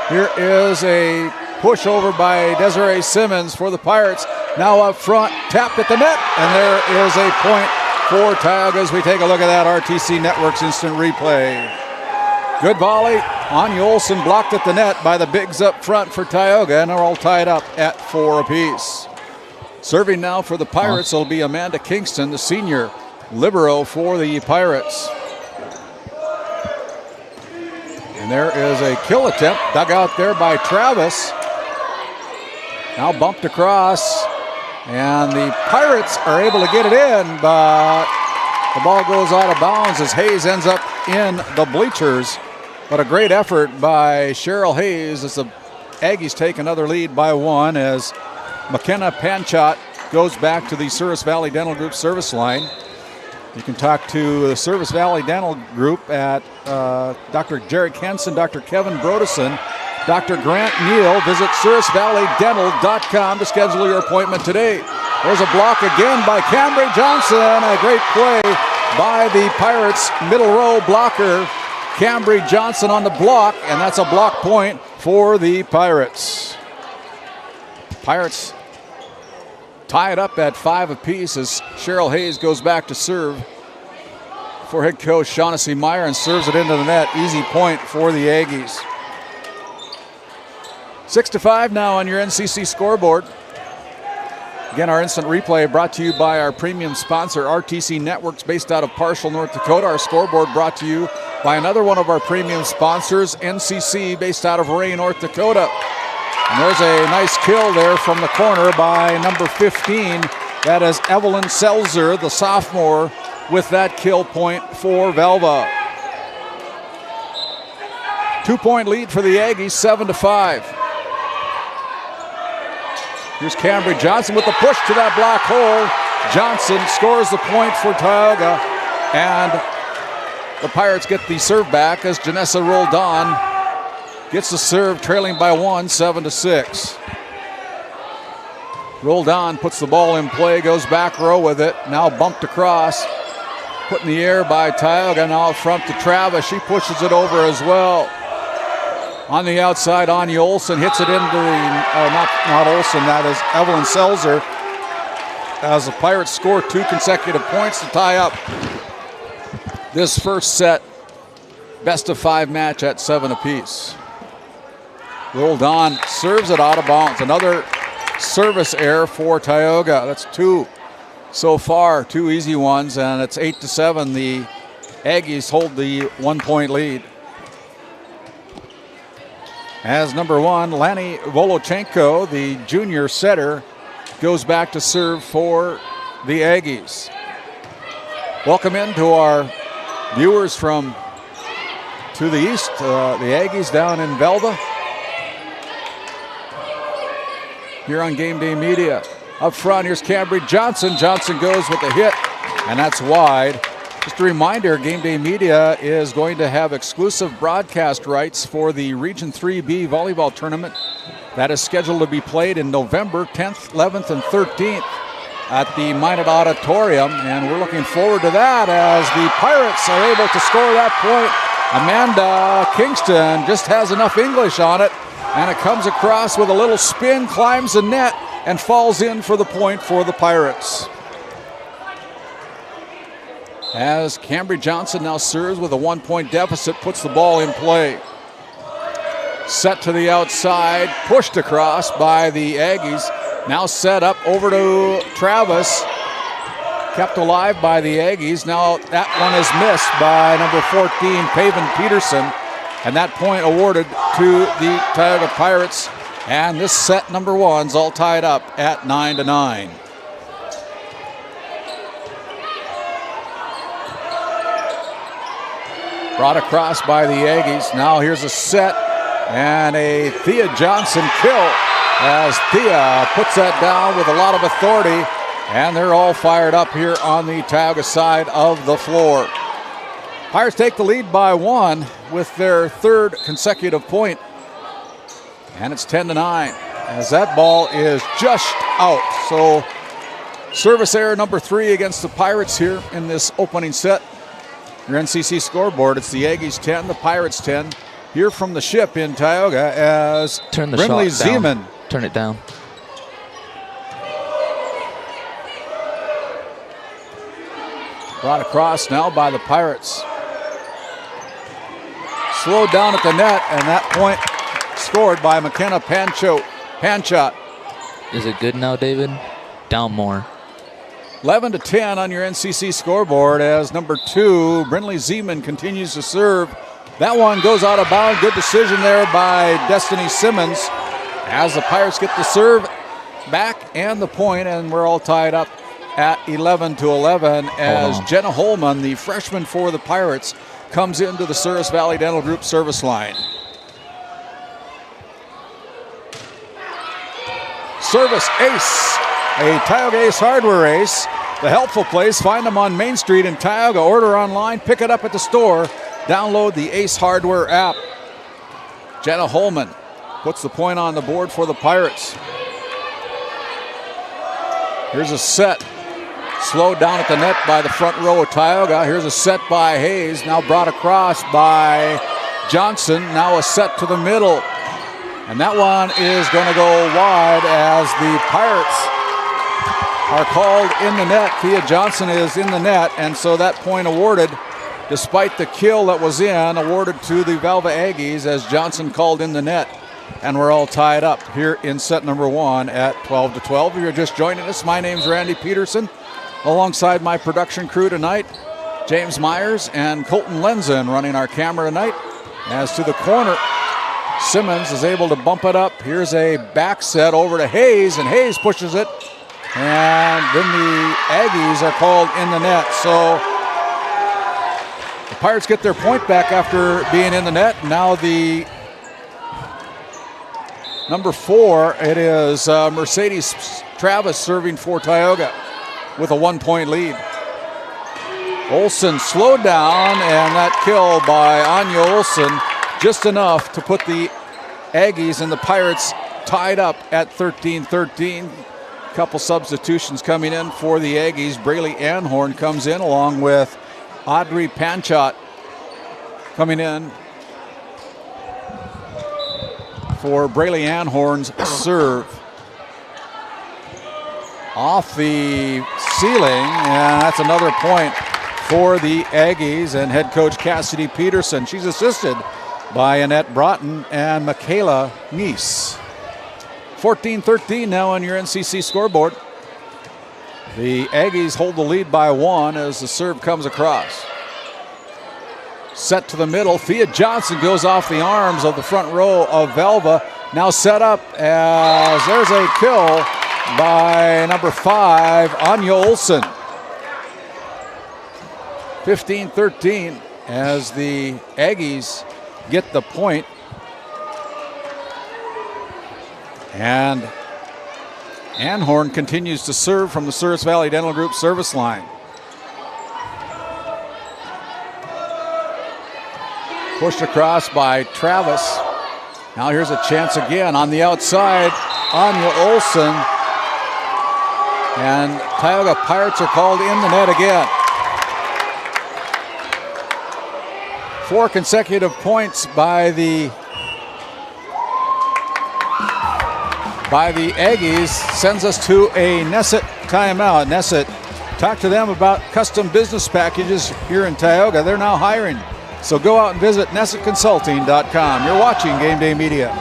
Here is a push over by Desiree Simmons for the Pirates. Now up front, tapped at the net, and there is a point for Tioga as we take a look at that RTC Networks instant replay. Good volley. Anya Olsen blocked at the net by the bigs up front for Tioga, and they're all tied up at 4 apiece. Serving now for the Pirates will be Amanda Kingston, the senior libero for the Pirates. And there is a kill attempt dug out there by Travis. Now bumped across, and the Pirates are able to get it in, but the ball goes out of bounds as Hayes ends up in the bleachers. But a great effort by Cheryl Hayes as the Aggies take another lead by 1 as McKenna Panchot goes back to the Service Valley Dental Group service line. You can talk to the Service Valley Dental Group at Dr. Jerry Kenson, Dr. Kevin Brodesen, Dr. Grant Neal. Visit ServiceValleyDental.com to schedule your appointment today. There's a block again by Cambry Johnson. A great play by the Pirates middle row blocker, Cambry Johnson on the block, and that's a block point for the Pirates. Pirates tie it up at 5 apiece as Cheryl Hayes goes back to serve for head coach Shaughnessy Meyer and serves it into the net. Easy point for the Aggies. 6-5 now on your NCC scoreboard. Again, our instant replay brought to you by our premium sponsor, RTC Networks, based out of Parshall, North Dakota. Our scoreboard brought to you by another one of our premium sponsors, NCC, based out of Ray, North Dakota. And there's a nice kill there from the corner by number 15. That is Evelyn Selzer, the sophomore, with that kill point for Velva. 2-point lead for the Aggies, 7-5. Here's Cambry Johnson with the push to that black hole. Johnson scores the point for Tioga, and the Pirates get the serve back as Janessa Roldan gets the serve, trailing by 1, 7-6. Roldan puts the ball in play, goes back row with it. Now bumped across, put in the air by Tioga. Now up front to Travis. She pushes it over as well. On the outside, Anya Olsen hits it into the, not Olsen, that is Evelyn Selzer. As the Pirates score 2 consecutive points to tie up this first set, best-of-5 match at 7 apiece. Roldan serves it out of bounds. Another service error for Tioga. That's 2 so far, 2 easy ones, and it's 8-7. The Aggies hold the 1-point lead. As number 1, Lani Volochenko, the junior setter, goes back to serve for the Aggies. Welcome in to our viewers from to the east, the Aggies down in Velva. Here on Game Day Media. Up front, here's Cambry Johnson. Johnson goes with the hit, and that's wide. Just a reminder, Game Day Media is going to have exclusive broadcast rights for the Region 3B volleyball tournament that is scheduled to be played in November 10th, 11th, and 13th at the Minot Auditorium, and we're looking forward to that as the Pirates are able to score that point. Amanda Kingston just has enough English on it, and it comes across with a little spin, climbs the net, and falls in for the point for the Pirates. As Cambry Johnson now serves with a 1-point deficit, puts the ball in play. Set to the outside, pushed across by the Aggies. Now set up over to Travis. Kept alive by the Aggies. Now that one is missed by number 14, Paven Peterson. And that point awarded to the Tioga Pirates. And this set number one's all tied up at 9-9. Brought across by the Aggies. Now here's a set and a Thea Johnson kill as Thea puts that down with a lot of authority. And they're all fired up here on the Tioga side of the floor. Pirates take the lead by 1 with their third consecutive point. And it's 10-9 as that ball is just out. So service error number 3 against the Pirates here in this opening set. Your NCC scoreboard, it's the Aggies 10, the Pirates 10. Here from the ship in Tioga as Brinley Zeman. Turn it down. Brought across now by the Pirates. Slowed down at the net, and that point scored by McKenna Panchot. Is it good now, David? Down more. 11-10 on your NCC scoreboard as number 2, Brinley Zeman, continues to serve. That one goes out of bounds. Good decision there by Destiny Simmons as the Pirates get the serve back and the point, and we're all tied up at 11-11 as Jenna Holman, the freshman for the Pirates, comes into the Souris Valley Dental Group service line. Service ace, a Tioga Ace Hardware ace. The helpful place, find them on Main Street in Tioga. Order online, pick it up at the store. Download the Ace Hardware app. Jenna Holman puts the point on the board for the Pirates. Here's a set. Slowed down at the net by the front row of Tioga. Here's a set by Hayes. Now brought across by Johnson. Now a set to the middle. And that one is going to go wide as the Pirates are called in the net. Thea Johnson is in the net, and so that point awarded, despite the kill that was in, awarded to the Velva Aggies as Johnson called in the net. And we're all tied up here in set number 1 at 12-12. If you're just joining us, my name's Randy Peterson. Alongside my production crew tonight, James Myers and Colton Lenzen running our camera tonight. As to the corner, Simmons is able to bump it up. Here's a back set over to Hayes, and Hayes pushes it. And then the Aggies are called in the net. So the Pirates get their point back after being in the net. Now the number 4, it is Mercedes Travis serving for Tioga with a 1-point lead. Olsen slowed down, and that kill by Anya Olsen just enough to put the Aggies and the Pirates tied up at 13-13. Couple substitutions coming in for the Aggies. Braylee Anhorn comes in along with Audrey Panchot coming in for Braylee Anhorn's serve. Off the ceiling, and that's another point for the Aggies and head coach Cassidy Peterson. She's assisted by Annette Broughton and Michaela Neese. 14-13 now on your NCC scoreboard. The Aggies hold the lead by 1 as the serve comes across. Set to the middle. Thea Johnson goes off the arms of the front row of Velva. Now set up as there's a kill by number 5, Anya Olsen. 15-13 as the Aggies get the point. And Anhorn continues to serve from the Souris Valley Dental Group service line. Pushed across by Travis. Now here's a chance again on the outside. Anya Olsen. And Tioga Pirates are called in the net again. 4 consecutive points by the Aggies sends us to a Nesset timeout. Nesset, talk to them about custom business packages here in Tioga. They're now hiring. So go out and visit NessaConsulting.com. You're watching Game Day Media.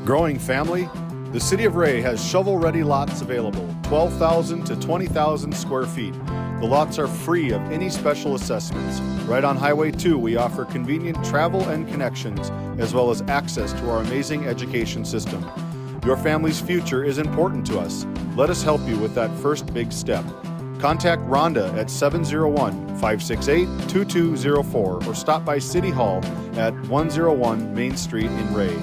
Growing family? The City of Ray has shovel-ready lots available, 12,000 to 20,000 square feet. The lots are free of any special assessments. Right on Highway 2, we offer convenient travel and connections, as well as access to our amazing education system. Your family's future is important to us. Let us help you with that first big step. Contact Rhonda at 701-568-2204 or stop by City Hall at 101 Main Street in Ray.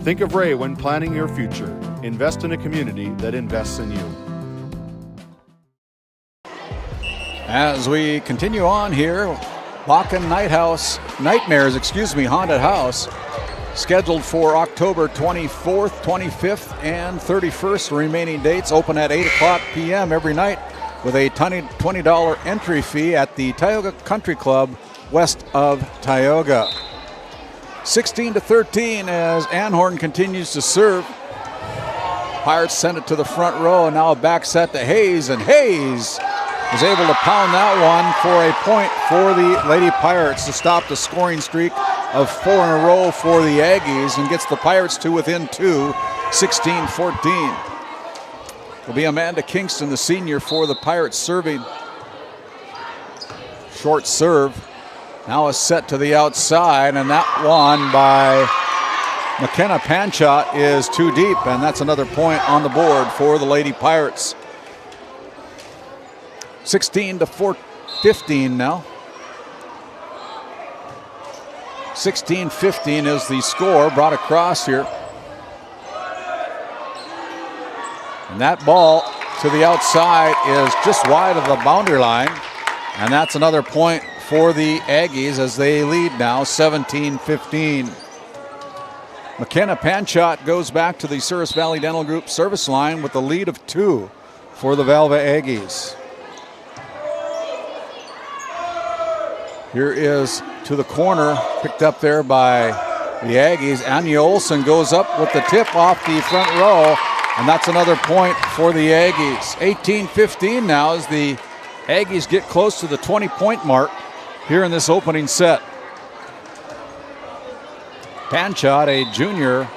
Think of Ray when planning your future. Invest in a community that invests in you. As we continue on here, Bakken Nightmares, Haunted House, scheduled for October 24th, 25th, and 31st. Remaining dates open at 8 o'clock p.m. every night with a $20 entry fee at the Tioga Country Club west of Tioga. 16-13 as Anhorn continues to serve. Pirates send it to the front row, and now a back set to Hayes, and Hayes is able to pound that one for a point for the Lady Pirates to stop the scoring streak of 4 in a row for the Aggies and gets the Pirates to within 2, 16-14. Will be Amanda Kingston, the senior, for the Pirates serving. Short serve. Now a set to the outside, and that one by McKenna Panchot is too deep, and that's another point on the board for the Lady Pirates. 16-15 now. 16-15 is the score, brought across here. And that ball to the outside is just wide of the boundary line, and that's another point for the Aggies as they lead now 17-15. McKenna Panchot goes back to the Souris Valley Dental Group service line with a lead of 2 for the Velva Aggies. Here is to the corner, picked up there by the Aggies. Anya Olsen goes up with the tip off the front row, and that's another point for the Aggies. 18-15 now as the Aggies get close to the 20-point mark here in this opening set. Panchot, a junior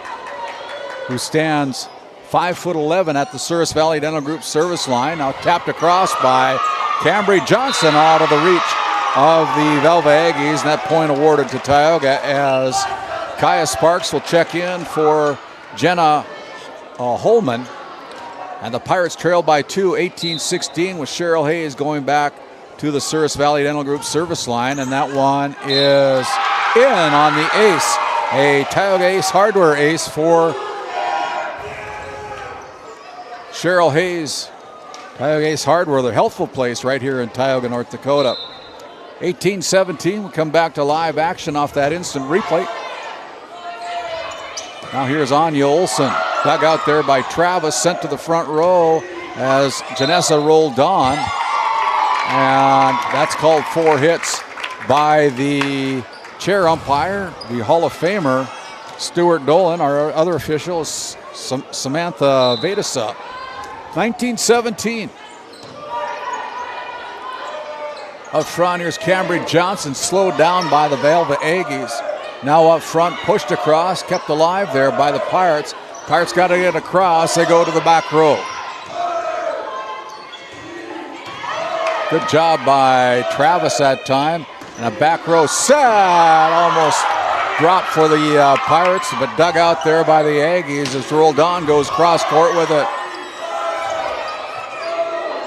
who stands 5'11" at the Souris Valley Dental Group service line, now tapped across by Cambry Johnson out of the reach of the Velva Aggies, and that point awarded to Tioga as Kaya Sparks will check in for Jenna Holman. And the Pirates trail by 2, 18-16, with Cheryl Hayes going back to the Souris Valley Dental Group service line, and that one is in on the ace. A Tioga Ace Hardware ace for Cheryl Hayes. Tioga Ace Hardware, the healthful place right here in Tioga, North Dakota. 18-17, we come back to live action off that instant replay. Now here's Anya Olsen, dug out there by Travis, sent to the front row as Janessa rolled on. And that's called 4 hits by the chair umpire, the Hall of Famer, Stuart Dolan. Our other official is Samantha Vedasa. 19-17. Up front, here's Cambry Johnson, slowed down by the Velva Aggies. Now up front, pushed across, kept alive there by the Pirates. Pirates got to get across, they go to the back row. Good job by Travis that time. And a back row set, almost dropped for the Pirates, but dug out there by the Aggies as Roldan goes cross court with it.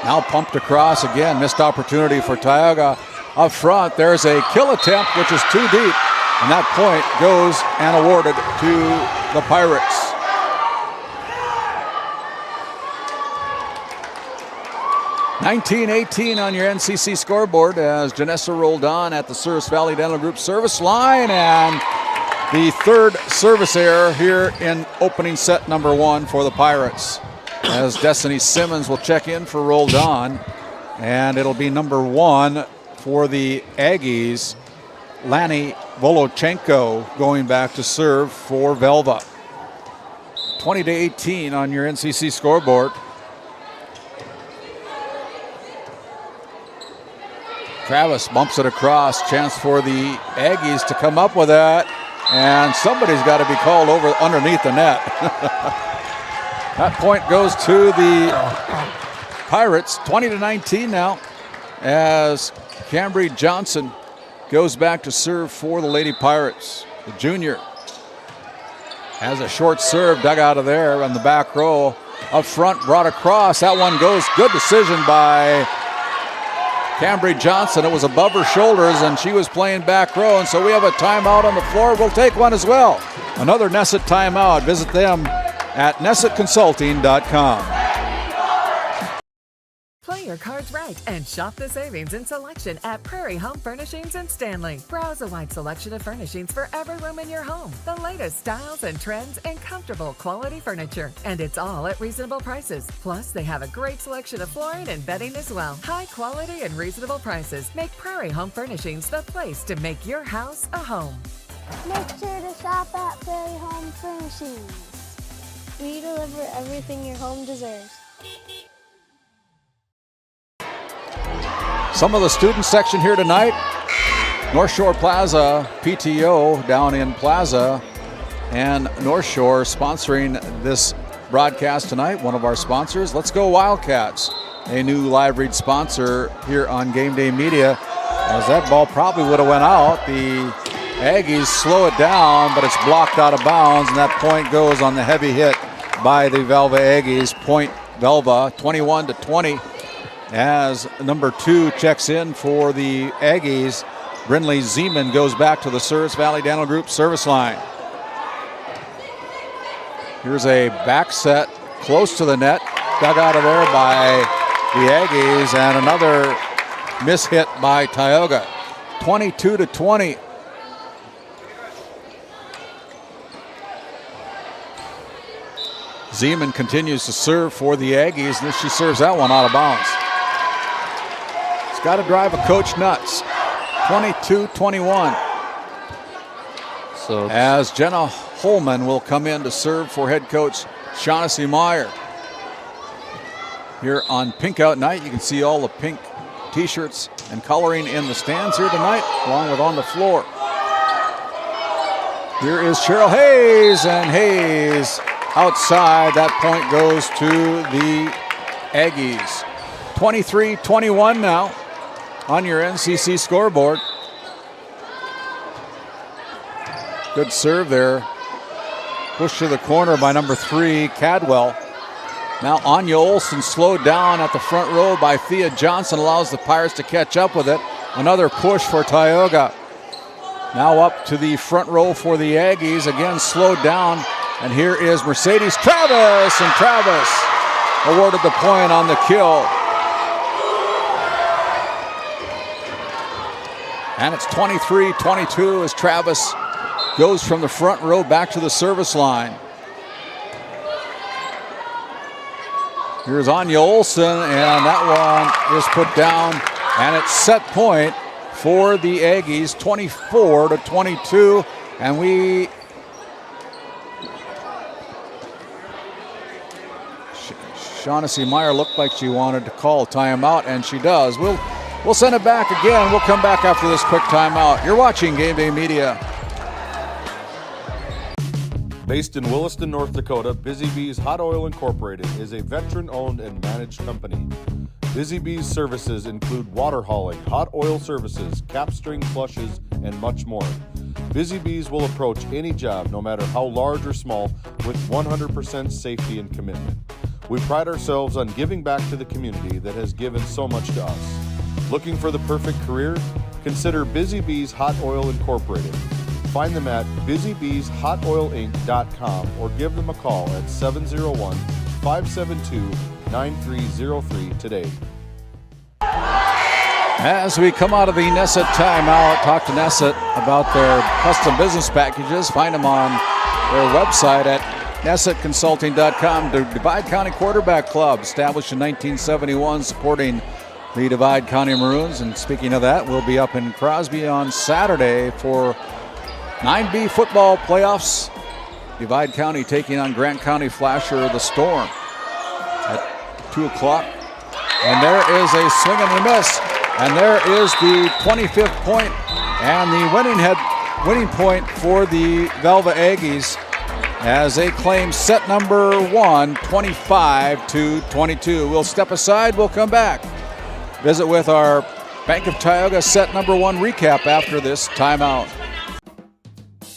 Now pumped across again, missed opportunity for Tioga. Up front, there's a kill attempt, which is too deep, and that point goes and awarded to the Pirates. (19-18) on your NCC scoreboard as Janessa rolled on at the Souris Valley Dental Group service line, and the third service error here in opening set number 1 for the Pirates. As Destiny Simmons will check in for Roldan, and it'll be number 1 for the Aggies, Lani Volochenko, going back to serve for Velva. 20-18 on your NCC scoreboard. Travis bumps it across. Chance for the Aggies to come up with that. And somebody's got to be called over underneath the net. That point goes to the Pirates, 20-19 now, as Cambry Johnson goes back to serve for the Lady Pirates. The junior has a short serve dug out of there on the back row. Up front, brought across. That one goes. Good decision by Cambry Johnson. It was above her shoulders, and she was playing back row, and so we have a timeout on the floor. We'll take one as well. Another Nesset timeout. Visit them at nessetconsulting.com. Play your cards right and shop the savings and selection at Prairie Home Furnishings in Stanley. Browse a wide selection of furnishings for every room in your home. The latest styles and trends and comfortable quality furniture. And it's all at reasonable prices. Plus, they have a great selection of flooring and bedding as well. High quality and reasonable prices make Prairie Home Furnishings the place to make your house a home. Make sure to shop at Prairie Home Furnishings. We deliver everything your home deserves. Some of the student section here tonight. North Shore Plaza, PTO down in Plaza, and North Shore sponsoring this broadcast tonight, one of our sponsors. Let's Go Wildcats, a new live read sponsor here on Game Day Media. As that ball probably would have went out, the Aggies slow it down, but it's blocked out of bounds, and that point goes on the heavy hit by the Velva Aggies. Point Velva, 21-20. As number 2 checks in for the Aggies, Brindley Zeman goes back to the Service Valley Dental Group service line. Here's a back set close to the net, dug out of there by the Aggies, and another miss hit by Tioga. 22-20. Zeman continues to serve for the Aggies, and she serves that one out of bounds. It's got to drive a coach nuts. 22-21. So as Jenna Holman will come in to serve for head coach Shaughnessy Meyer. Here on Pink Out Night, you can see all the pink t-shirts and coloring in the stands here tonight, along with on the floor. Here is Cheryl Hayes, and Hayes outside. That point goes to the Aggies. 23-21 now on your NCC scoreboard. Good serve there. Pushed to the corner by number 3, Cadwell. Now Anya Olson slowed down at the front row by Thea Johnson, allows the Pirates to catch up with it. Another push for Tioga. Now up to the front row for the Aggies, again slowed down. And here is Mercedes Travis, and Travis awarded the point on the kill. And it's 23-22 as Travis goes from the front row back to the service line. Here's Anya Olson, and that one is put down, and it's set point for the Aggies, 24-22. And Shaughnessy Meyer looked like she wanted to call timeout, and she does. We'll send it back again. We'll come back after this quick timeout. You're watching Game Day Media. Based in Williston, North Dakota, Busy Bees Hot Oil Incorporated is a veteran-owned and managed company. Busy Bees services include water hauling, hot oil services, cap string flushes, and much more. Busy Bees will approach any job, no matter how large or small, with 100% safety and commitment. We pride ourselves on giving back to the community that has given so much to us. Looking for the perfect career? Consider Busy Bees Hot Oil Incorporated. Find them at busybeeshotoilinc.com or give them a call at 701-572-9303 today. As we come out of the Nesset timeout, talk to Nesset about their custom business packages. Find them on their website at nessetconsulting.com. The Divide County Quarterback Club, established in 1971, supporting the Divide County Maroons. And speaking of that, we'll be up in Crosby on Saturday for 9B football playoffs. Divide County taking on Grant County Flasher the Storm at 2 o'clock. And there is a swing and a miss. And there is the 25th point and the winning point for the Velva Aggies as they claim set number 1, 25-22. We'll step aside. We'll come back. Visit with our Bank of Tioga set number 1 recap after this timeout.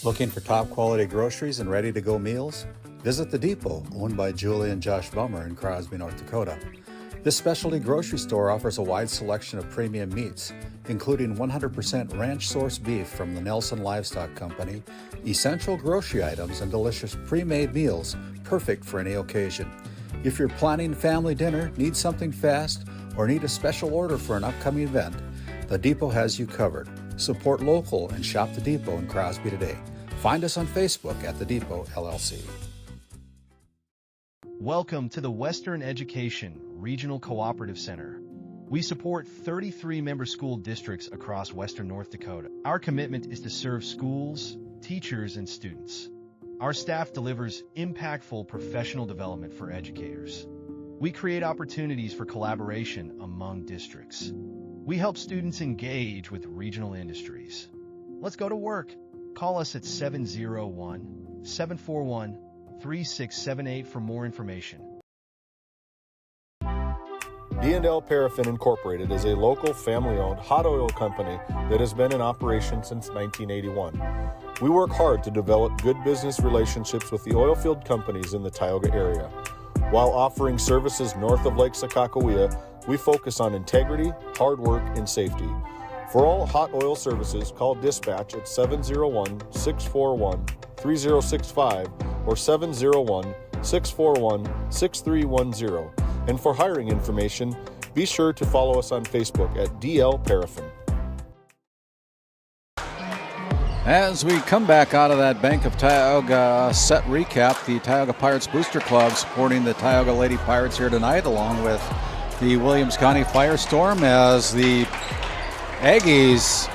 Looking for top quality groceries and ready to go meals? Visit The Depot, owned by Julie and Josh Bummer in Crosby, North Dakota. This specialty grocery store offers a wide selection of premium meats, including 100% ranch-sourced beef from the Nelson Livestock Company, essential grocery items, and delicious pre-made meals perfect for any occasion. If you're planning family dinner, need something fast, or need a special order for an upcoming event, The Depot has you covered. Support local and shop The Depot in Crosby today. Find us on Facebook at The Depot LLC. Welcome to the Western Education Regional Cooperative Center. We support 33 member school districts across Western North Dakota. Our commitment is to serve schools, teachers, and students. Our staff delivers impactful professional development for educators. We create opportunities for collaboration among districts. We help students engage with regional industries. Let's go to work. Call us at 701-741-3678 for more information. D&L Paraffin Incorporated is a local family-owned hot oil company that has been in operation since 1981. We work hard to develop good business relationships with the oilfield companies in the Tioga area. While offering services north of Lake Sakakawea, we focus on integrity, hard work, and safety. For all hot oil services, call dispatch at 701-641-3065 or 701-641-6310. And for hiring information, be sure to follow us on Facebook at DL Paraffin. As we come back out of that Bank of Tioga set recap, the Tioga Pirates Booster Club supporting the Tioga Lady Pirates here tonight, along with the Williams County Firestorm, as the Aggies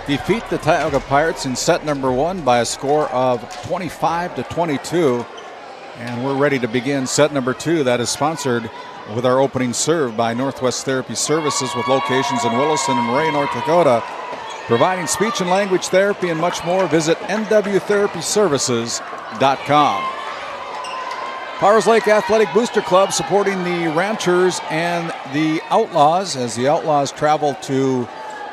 defeat the Tioga Pirates in set number 1 by a score of 25-22. And we're ready to begin set number 2. That is sponsored with our opening serve by Northwest Therapy Services with locations in Williston and Ray, North Dakota. Providing speech and language therapy and much more. Visit nwtherapyservices.com. Powers Lake Athletic Booster Club supporting the Ranchers and the Outlaws as the Outlaws travel to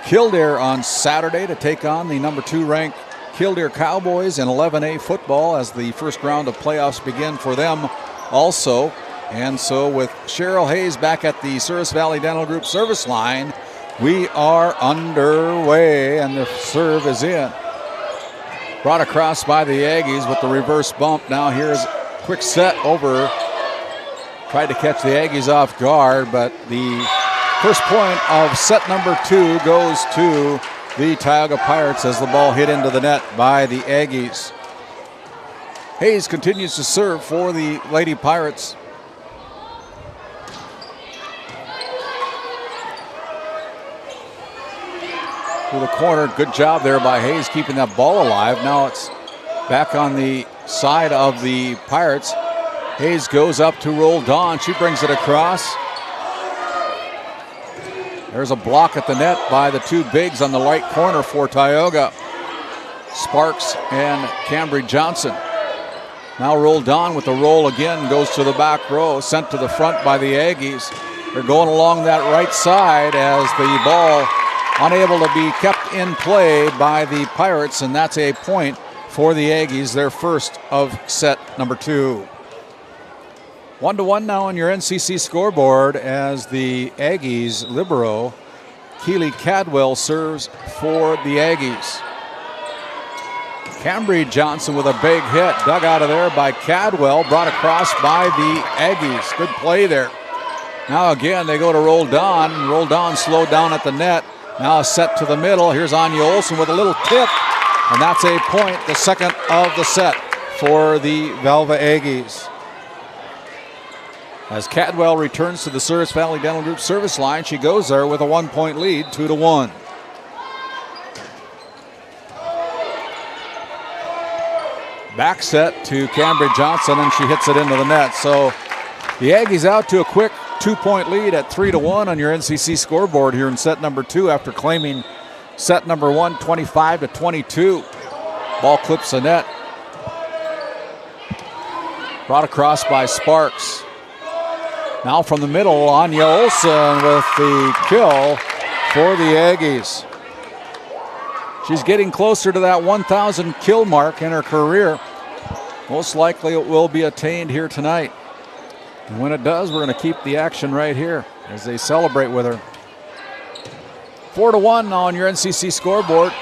Kildare on Saturday to take on the number 2 ranked Kildare Cowboys in 11A football as the first round of playoffs begin for them also. And so with Cheryl Hayes back at the Service Valley Dental Group service line, we are underway and the serve is in. Brought across by the Aggies with the reverse bump. Now here's a quick set over. Tried to catch the Aggies off guard, but the first point of set number 2 goes to the Tioga Pirates as the ball hit into the net by the Aggies. Hayes continues to serve for the Lady Pirates. To the corner, good job there by Hayes keeping that ball alive. Now it's back on the side of the Pirates. Hayes goes up to roll Dawn. She brings it across. There's a block at the net by the 2 bigs on the right corner for Tioga. Sparks and Cambry Johnson. Now rolled on with the roll again, goes to the back row, sent to the front by the Aggies. They're going along that right side as the ball unable to be kept in play by the Pirates, and that's a point for the Aggies, their first of set number 2. 1-1 now on your NCC scoreboard as the Aggies libero Keely Cadwell serves for the Aggies. Cambry Johnson with a big hit, dug out of there by Cadwell, brought across by the Aggies. Good play there. Now again they go to roll Don. Roll Don slowed down at the net. Now a set to the middle. Here's Anya Olsen with a little tip, and that's a point, the second of the set for the Velva Aggies. As Cadwell returns to the Service Valley Dental Group service line, she goes there with a 1-point lead, 2-1. Back set to Cambry Johnson, and she hits it into the net. So the Aggies out to a quick 2-point lead at 3-1 on your NCC scoreboard here in set number 2 after claiming set number 1, 25-22. Ball clips the net. Brought across by Sparks. Now from the middle, Anya Olsen with the kill for the Aggies. She's getting closer to that 1,000 kill mark in her career. Most likely it will be attained here tonight. And when it does, we're going to keep the action right here as they celebrate with her. 4-1 on your NCC scoreboard.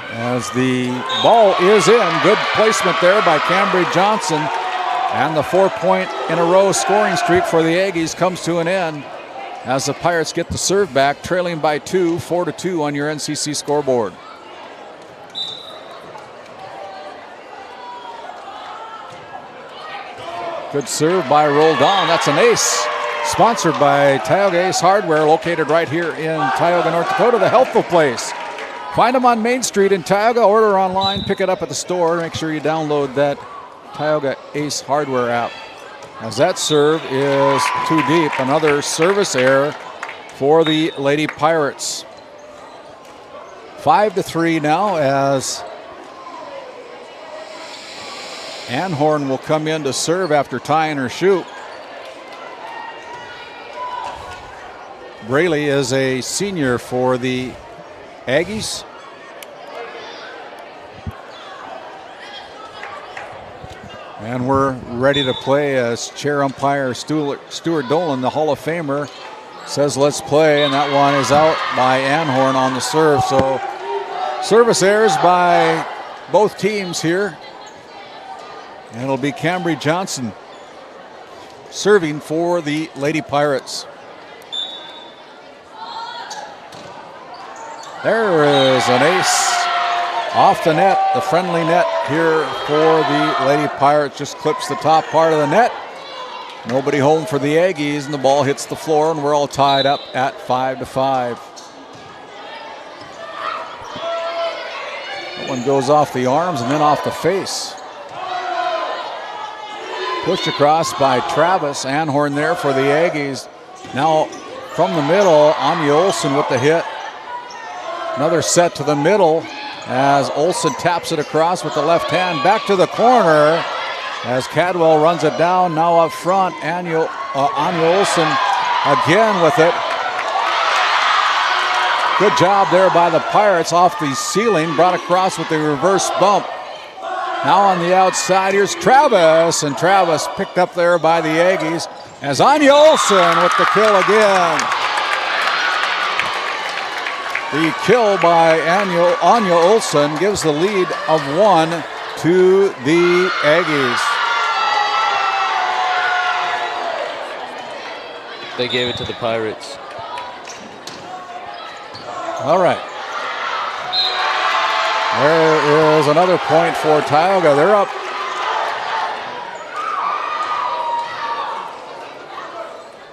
As the ball is in, good placement there by Cambry Johnson. And the 4-point-in-a-row scoring streak for the Aggies comes to an end as the Pirates get the serve back, trailing by 2, 4-2 on your NCC scoreboard. Good serve by Roldan. That's an ace. Sponsored by Tioga Ace Hardware, located right here in Tioga, North Dakota, the healthful place. Find them on Main Street in Tioga. Order online, pick it up at the store. Make sure you download that Tioga Ace Hardware app. As that serve is too deep. Another service error for the Lady Pirates. 5-3 now as Anhorn will come in to serve after tying her shoe. Braley is a senior for the Aggies. And we're ready to play as chair umpire Stuart Dolan, the Hall of Famer, says let's play, and that one is out by Anhorn on the serve. So service errors by both teams here. And it'll be Cambry Johnson serving for the Lady Pirates. There is an ace off the net, the friendly net here for the Lady Pirates. Just clips the top part of the net. Nobody home for the Aggies, and the ball hits the floor, and we're all tied up at 5-5. That one goes off the arms and then off the face. Pushed across by Travis. Anhorn there for the Aggies. Now from the middle, Anya Olsen with the hit. Another set to the middle as Olsen taps it across with the left hand. Back to the corner as Cadwell runs it down. Now up front, Anya Olsen again with it. Good job there by the Pirates off the ceiling. Brought across with the reverse bump. Now on the outside, here's Travis, and Travis picked up there by the Aggies as Anya Olsen with the kill again. The kill by Anya Olsen gives the lead of 1 to the Aggies. They gave it to the Pirates. All right. There is another point for Tioga. They're up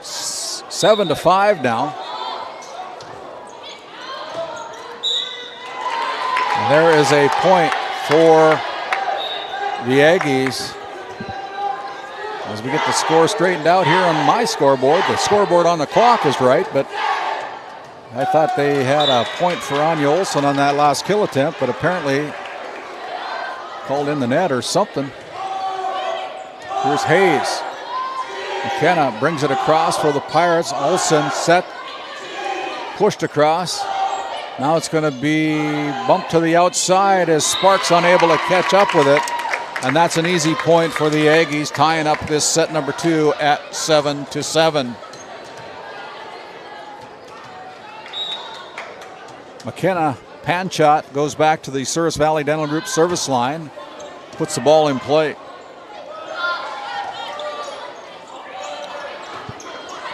7-5 now. And there is a point for the Aggies. As we get the score straightened out here on my scoreboard. The scoreboard on the clock is right, but I thought they had a point for Anya Olsen on that last kill attempt, but apparently called in the net or something. Here's Hayes. McKenna brings it across for the Pirates. Olsen set, pushed across. Now it's going to be bumped to the outside as Sparks unable to catch up with it. And that's an easy point for the Aggies, tying up this set number 2 at 7-7. McKenna pan shot goes back to the Service Valley Dental Group service line, puts the ball in play.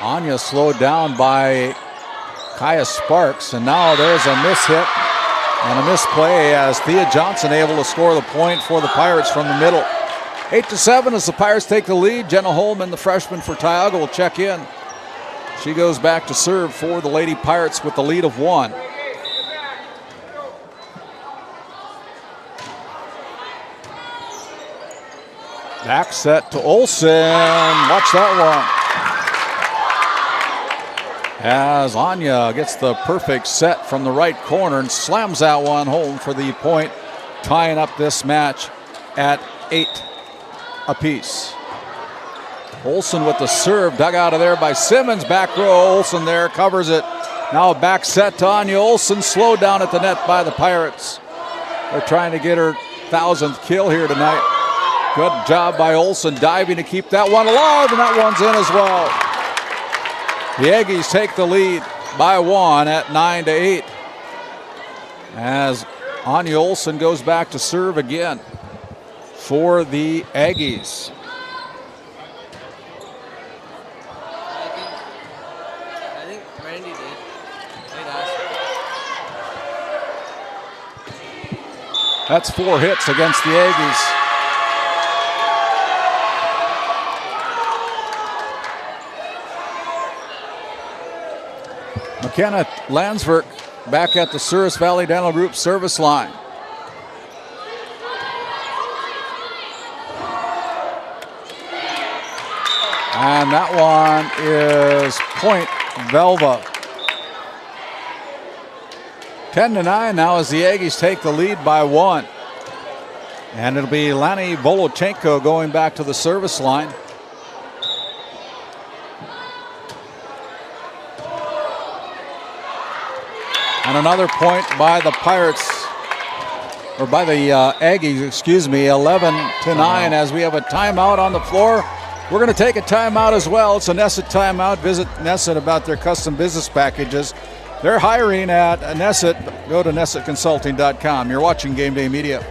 Anya slowed down by Kaya Sparks, and now there's a miss hit and a misplay as Thea Johnson able to score the point for the Pirates from the middle. 8-7 as the Pirates take the lead. Jenna Holman, the freshman for Tioga, will check in. She goes back to serve for the Lady Pirates with the lead of 1. Back set to Olsen. Watch that one. as Anya gets the perfect set from the right corner and slams that one home for the point, tying up this match at 8 apiece. Olsen with the serve, dug out of there by Simmons. Back row, Olsen there, covers it. Now a back set to Anya Olsen, slowed down at the net by the Pirates. They're trying to get her 1,000th kill here tonight. Good job by Olsen, diving to keep that one alive, and that one's in as well. The Aggies take the lead by 1 at 9-8. As Anya Olsen goes back to serve again for the Aggies. That's 4 hits against the Aggies. McKenna Landsberg back at the Souris Valley Dental Group service line. And that one is point Velva. 10-9 now as the Aggies take the lead by 1. And it'll be Lani Volochenko going back to the service line. And another point by the Pirates, or by the Aggies, excuse me, 11-9 as we have a timeout on the floor. We're going to take a timeout as well. It's a Nesset timeout. Visit Nesset about their custom business packages. They're hiring at Nesset. Go to nessetconsulting.com. You're watching Game Day Media.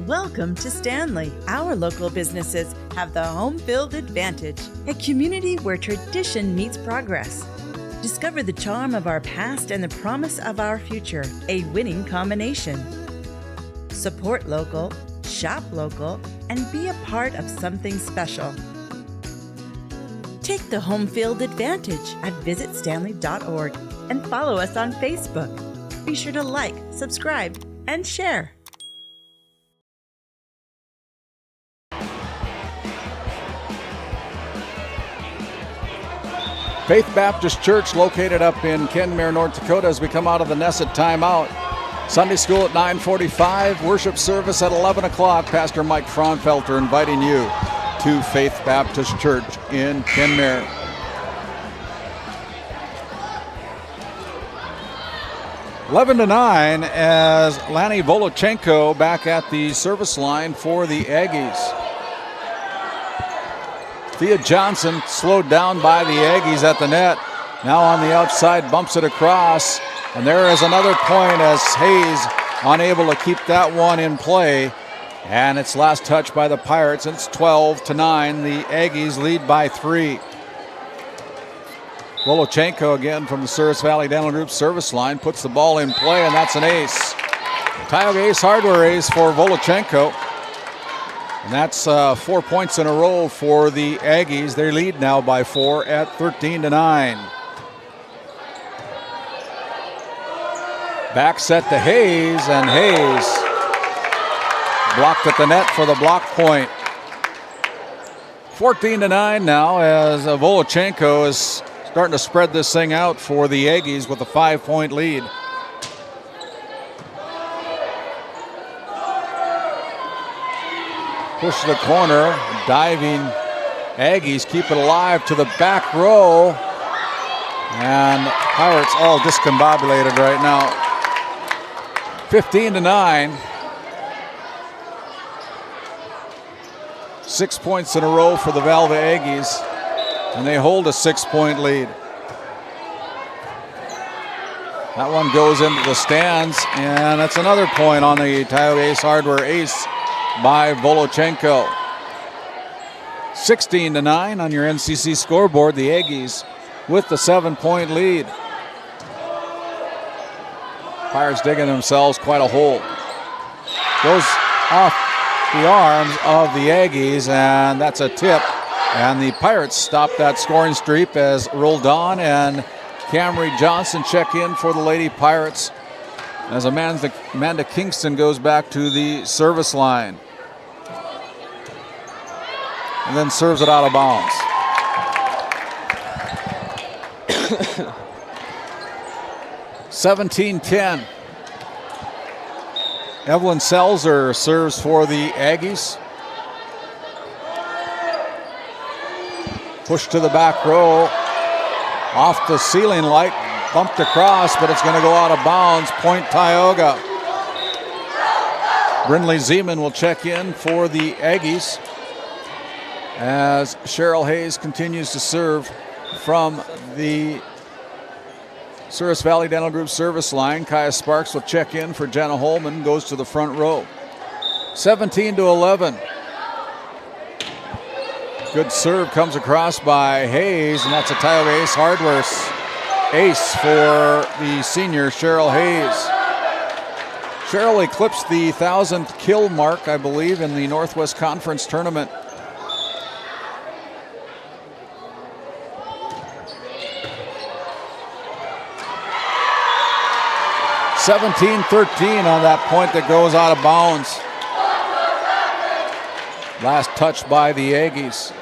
Welcome to Stanley. Our local businesses have the home field advantage, a community where tradition meets progress. Discover the charm of our past and the promise of our future, a winning combination. Support local, shop local, and be a part of something special. Take the home field advantage at visitstanley.org and follow us on Facebook. Be sure to like, subscribe, and share. Faith Baptist Church located up in Kenmare, North Dakota as we come out of the Nesset timeout. Sunday school at 9:45, worship service at 11 o'clock. Pastor Mike Fraunfelter inviting you to Faith Baptist Church in Kenmare. Eleven to 9 as Lani Volochenko back at the service line for the Aggies. Thea Johnson slowed down by the Aggies at the net. Now on the outside, bumps it across. And there is another point as Hayes unable to keep that one in play. And it's last touch by the Pirates. It's 12-9. The Aggies lead by 3. Volochenko again from the Souris Valley Dental Group service line puts the ball in play, and that's an ace. Tioga Ace Hardware ace for Volochenko. And that's 4 points in a row for the Aggies. They lead now by 4 at 13-9. Back set to Hayes, and Hayes blocked at the net for the block point. 14-9 now as Volochenko is starting to spread this thing out for the Aggies with a 5-point lead. Push to the corner, diving Aggies keep it alive to the back row. And Pirates all discombobulated right now. 15-9. 6 points in a row for the Velva Aggies, and they hold a 6-point lead. That one goes into the stands, and that's another point on the Tioga Ace Hardware ace by Volochenko. 16-9 on your NCC scoreboard. The Aggies with the 7-point lead. Pirates digging themselves quite a hole. Goes off the arms of the Aggies, and that's a tip. And the Pirates stop that scoring streak as Roldan and Camry Johnson check in for the Lady Pirates as Amanda Kingston goes back to the service line and then serves it out of bounds. 17-10. Evelyn Selzer serves for the Aggies. Push to the back row. Off the ceiling light. Bumped across, but it's going to go out of bounds. Point Tioga. Brindley Zeman will check in for the Aggies as Cheryl Hayes continues to serve from the Souris Valley Dental Group service line. Kaya Sparks will check in for Jenna Holman, goes to the front row. 17-11. Good serve comes across by Hayes, and that's a Tioga Ace Hardware ace for the senior Cheryl Hayes. Cheryl eclipsed the 1,000th kill mark, I believe, in the Northwest Conference tournament. (17-13) on that point that goes out of bounds. Last touch by the Aggies.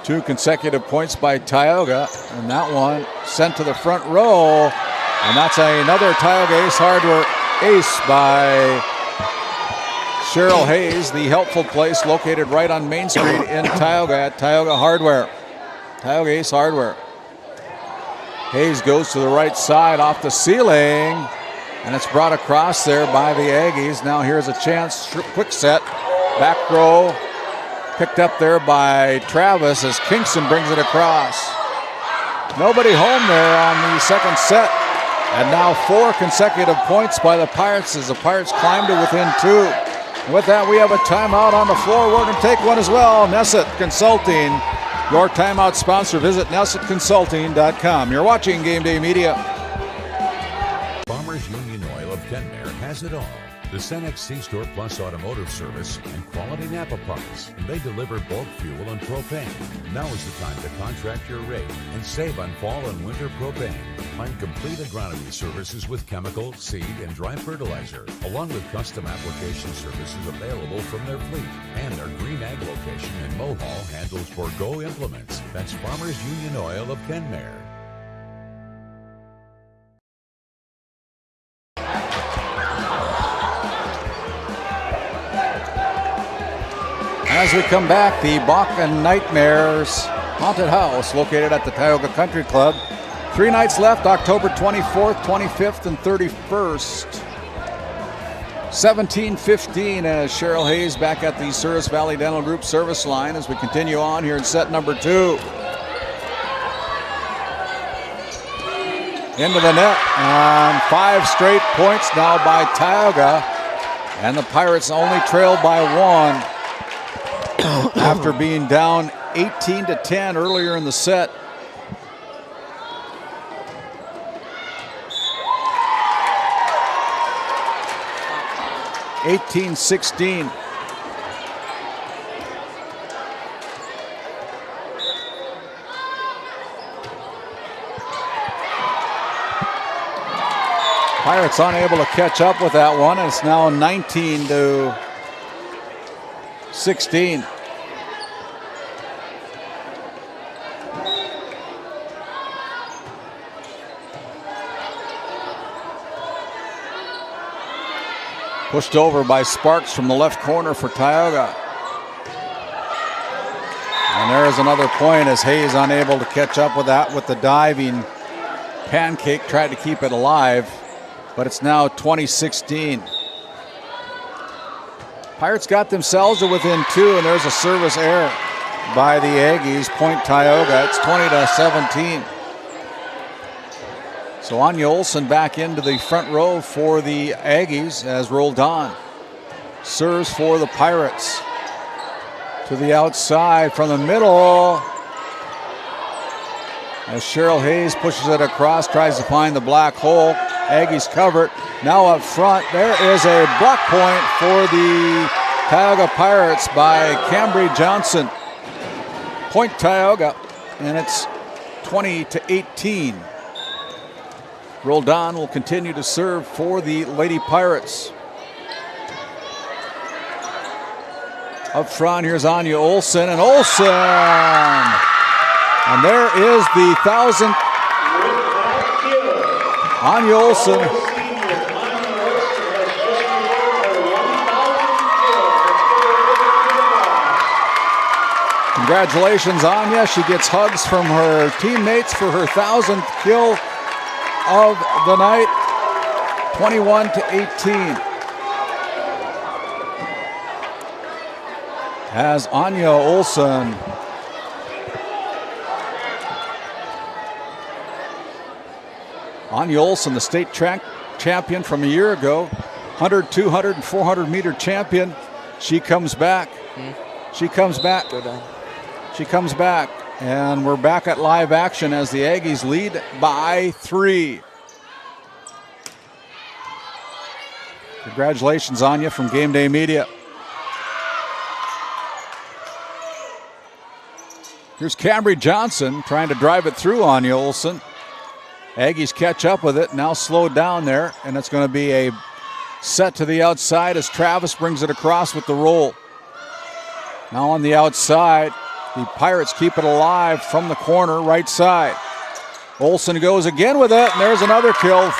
Two consecutive points by Tioga, and that one sent to the front row, and that's another Tioga Ace Hardware ace by Cheryl Hayes, the helpful place located right on Main Street in Tioga at Tioga Hardware. Tioga Ace Hardware. Hayes goes to the right side off the ceiling, and it's brought across there by the Aggies. Now here's a chance, quick set, back row. Picked up there by Travis as Kingston brings it across. Nobody home there on the second set. And now 4 consecutive points by the Pirates as the Pirates climb to within 2. And with that, we have a timeout on the floor. We're going to take one as well. Nesset Consulting, your timeout sponsor. Visit nessetconsulting.com. You're watching Game Day Media. Farmers Union Oil of Kenmare has it all. The Cenex C-Store Plus Automotive Service and quality Napa parts. And they deliver bulk fuel and propane. Now is the time to contract your rate and save on fall and winter propane. Find complete agronomy services with chemical, seed, and dry fertilizer, along with custom application services available from their fleet. And our Green Ag location in Mohall handles Forgo implements. That's Farmers Union Oil of Kenmare. As we come back, the Bach and Nightmares Haunted House located at the Tioga Country Club. 3 nights left, October 24th, 25th, and 31st. 17-15 as Cheryl Hayes back at the Souris Valley Dental Group service line as we continue on here in set number 2. Into the net, and 5 straight points now by Tioga, and the Pirates only trail by 1. After being down 18-10 earlier in the set. (18-16). Pirates unable to catch up with that one. It's now 19-16. Pushed over by Sparks from the left corner for Tioga. And there's another point as Hayes unable to catch up with that with the diving. Pancake tried to keep it alive, but it's now 20-16. Pirates got themselves to within 2, and there's a service error by the Aggies. Point Tioga. It's 20-17. So Anya Olsen back into the front row for the Aggies as Roldan serves for the Pirates. To the outside from the middle as Cheryl Hayes pushes it across, tries to find the black hole. Aggies cover it. Now up front, there is a block point for the Tioga Pirates by Cambry Johnson. Point Tioga, and it's 20-18. Roldan will continue to serve for the Lady Pirates. Up front, here's Anya Olsen, and Olsen And there is the 1,000th. Anya Olson. Congratulations, Anya. She gets hugs from her teammates for her 1,000th kill of the night, 21-18. As Anya Olson the state track champion from a year ago, 100, 200, and 400 meter champion. She comes back. She comes back. She comes back. And we're back at live action as the Aggies lead by 3. Congratulations, Anya, from GameDay Media. Here's Cambry Johnson trying to drive it through Anya Olson. Aggies catch up with it, now slowed down there, and it's going to be a set to the outside as Travis brings it across with the roll. Now on the outside, the Pirates keep it alive from the corner right side. Olson goes again with it, and there's another kill.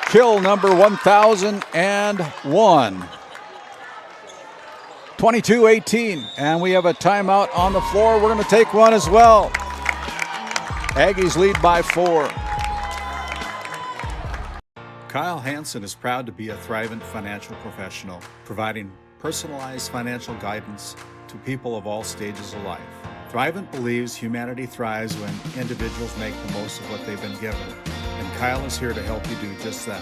Kill number 1,001. 22-18, and we have a timeout on the floor. We're going to take one as well. Aggies lead by 4. Kyle Hansen is proud to be a Thrivent financial professional, providing personalized financial guidance to people of all stages of life. Thrivent believes humanity thrives when individuals make the most of what they've been given, and Kyle is here to help you do just that.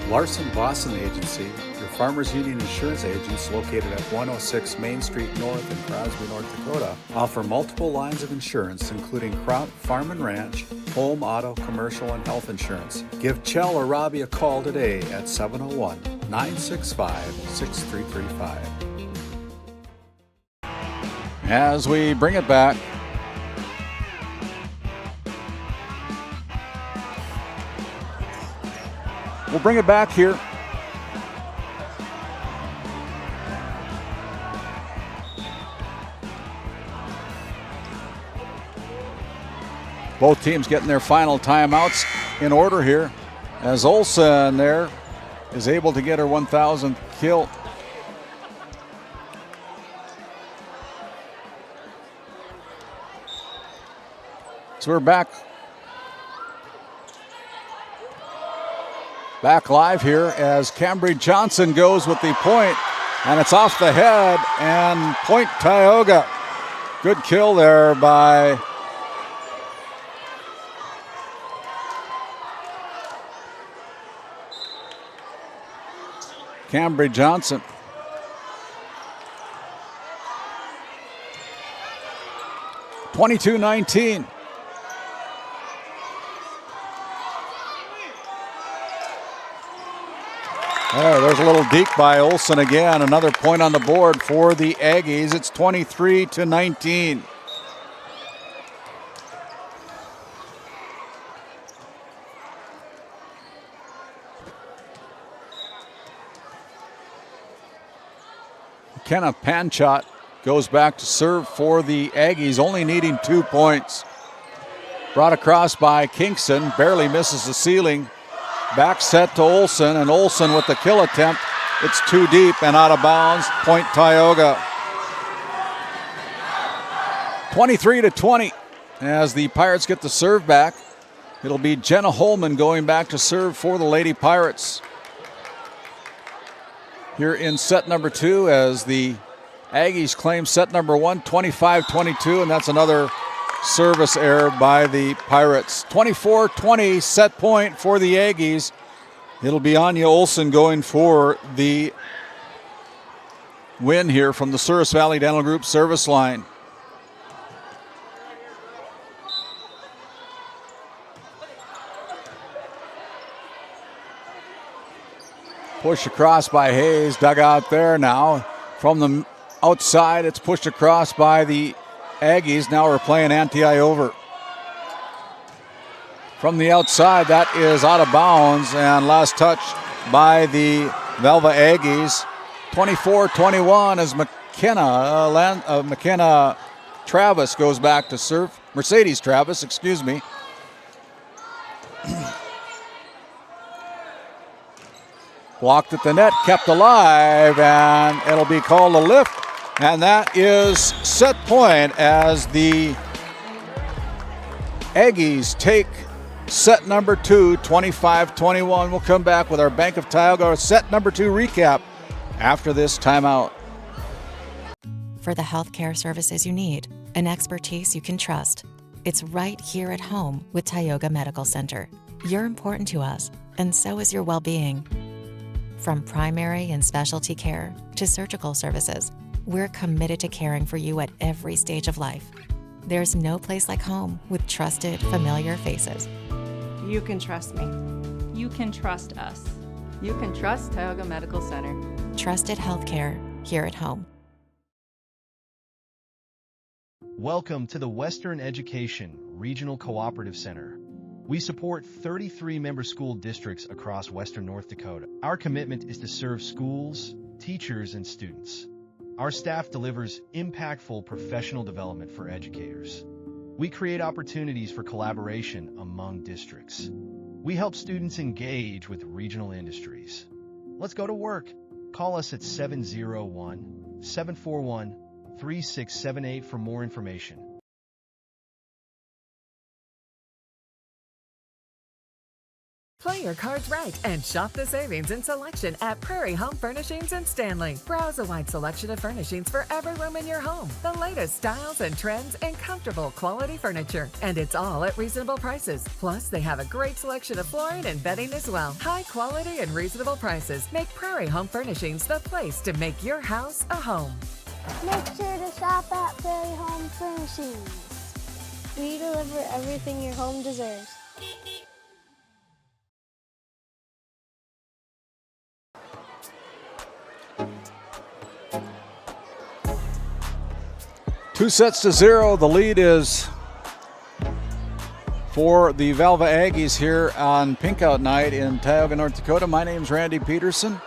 Larson Boston Agency, your Farmers Union insurance agents located at 106 Main Street North in Crosby, North Dakota, offer multiple lines of insurance, including crop, farm and ranch, home, auto, commercial, and health insurance. Give Chell or Robbie a call today at 701-965-6335. As we bring it back, we'll bring it back here. Both teams getting their final timeouts in order here, as Olson there is able to get her 1,000th kill. So we're back live here as Cambry Johnson goes with the point, and it's off the head, and point Tioga. Good kill there by Cambry Johnson. (22-19). There's a little deke by Olson again. Another point on the board for the Aggies. It's 23-19. McKenna Panchot goes back to serve for the Aggies, only needing 2 points. Brought across by Kingston, barely misses the ceiling. Back set to Olson, and Olson with the kill attempt. It's too deep and out of bounds. Point Tioga. 23-20 as the Pirates get the serve back. It'll be Jenna Holman going back to serve for the Lady Pirates. Here in set number 2 as the Aggies claim set number 1, 25-22, and that's another service error by the Pirates. 24-20 set point for the Aggies. It'll be Anya Olson going for the win here from the Souris Valley Dental Group service line. Push across by Hayes, dug out there now. From the outside, it's pushed across by the Aggies. Now we're playing anti-eye over. From the outside, that is out of bounds and last touch by the Velva Aggies. 24-21 as McKenna Travis goes back to serve Mercedes Travis, excuse me. Blocked at the net, kept alive, and it'll be called a lift. And that is set point as the Aggies take set number 2, 25-21. We'll come back with our Bank of Tioga set number 2 recap after this timeout. For the healthcare services you need, an expertise you can trust, it's right here at home with Tioga Medical Center. You're important to us, and so is your well-being. From primary and specialty care to surgical services, we're committed to caring for you at every stage of life. There's no place like home with trusted, familiar faces. You can trust me. You can trust us. You can trust Tioga Medical Center. Trusted healthcare here at home. Welcome to the Western Education Regional Cooperative Center. We support 33 member school districts across Western North Dakota. Our commitment is to serve schools, teachers, and students. Our staff delivers impactful professional development for educators. We create opportunities for collaboration among districts. We help students engage with regional industries. Let's go to work. Call us at 701-741-3678 for more information. Play your cards right and shop the savings and selection at Prairie Home Furnishings in Stanley. Browse a wide selection of furnishings for every room in your home. The latest styles and trends and comfortable quality furniture. And it's all at reasonable prices. Plus, they have a great selection of flooring and bedding as well. High quality and reasonable prices make Prairie Home Furnishings the place to make your house a home. Make sure to shop at Prairie Home Furnishings. We deliver everything your home deserves. Two sets to 0. The lead is for the Velva Aggies here on Pink Out Night in Tioga, North Dakota. My name's Randy Peterson,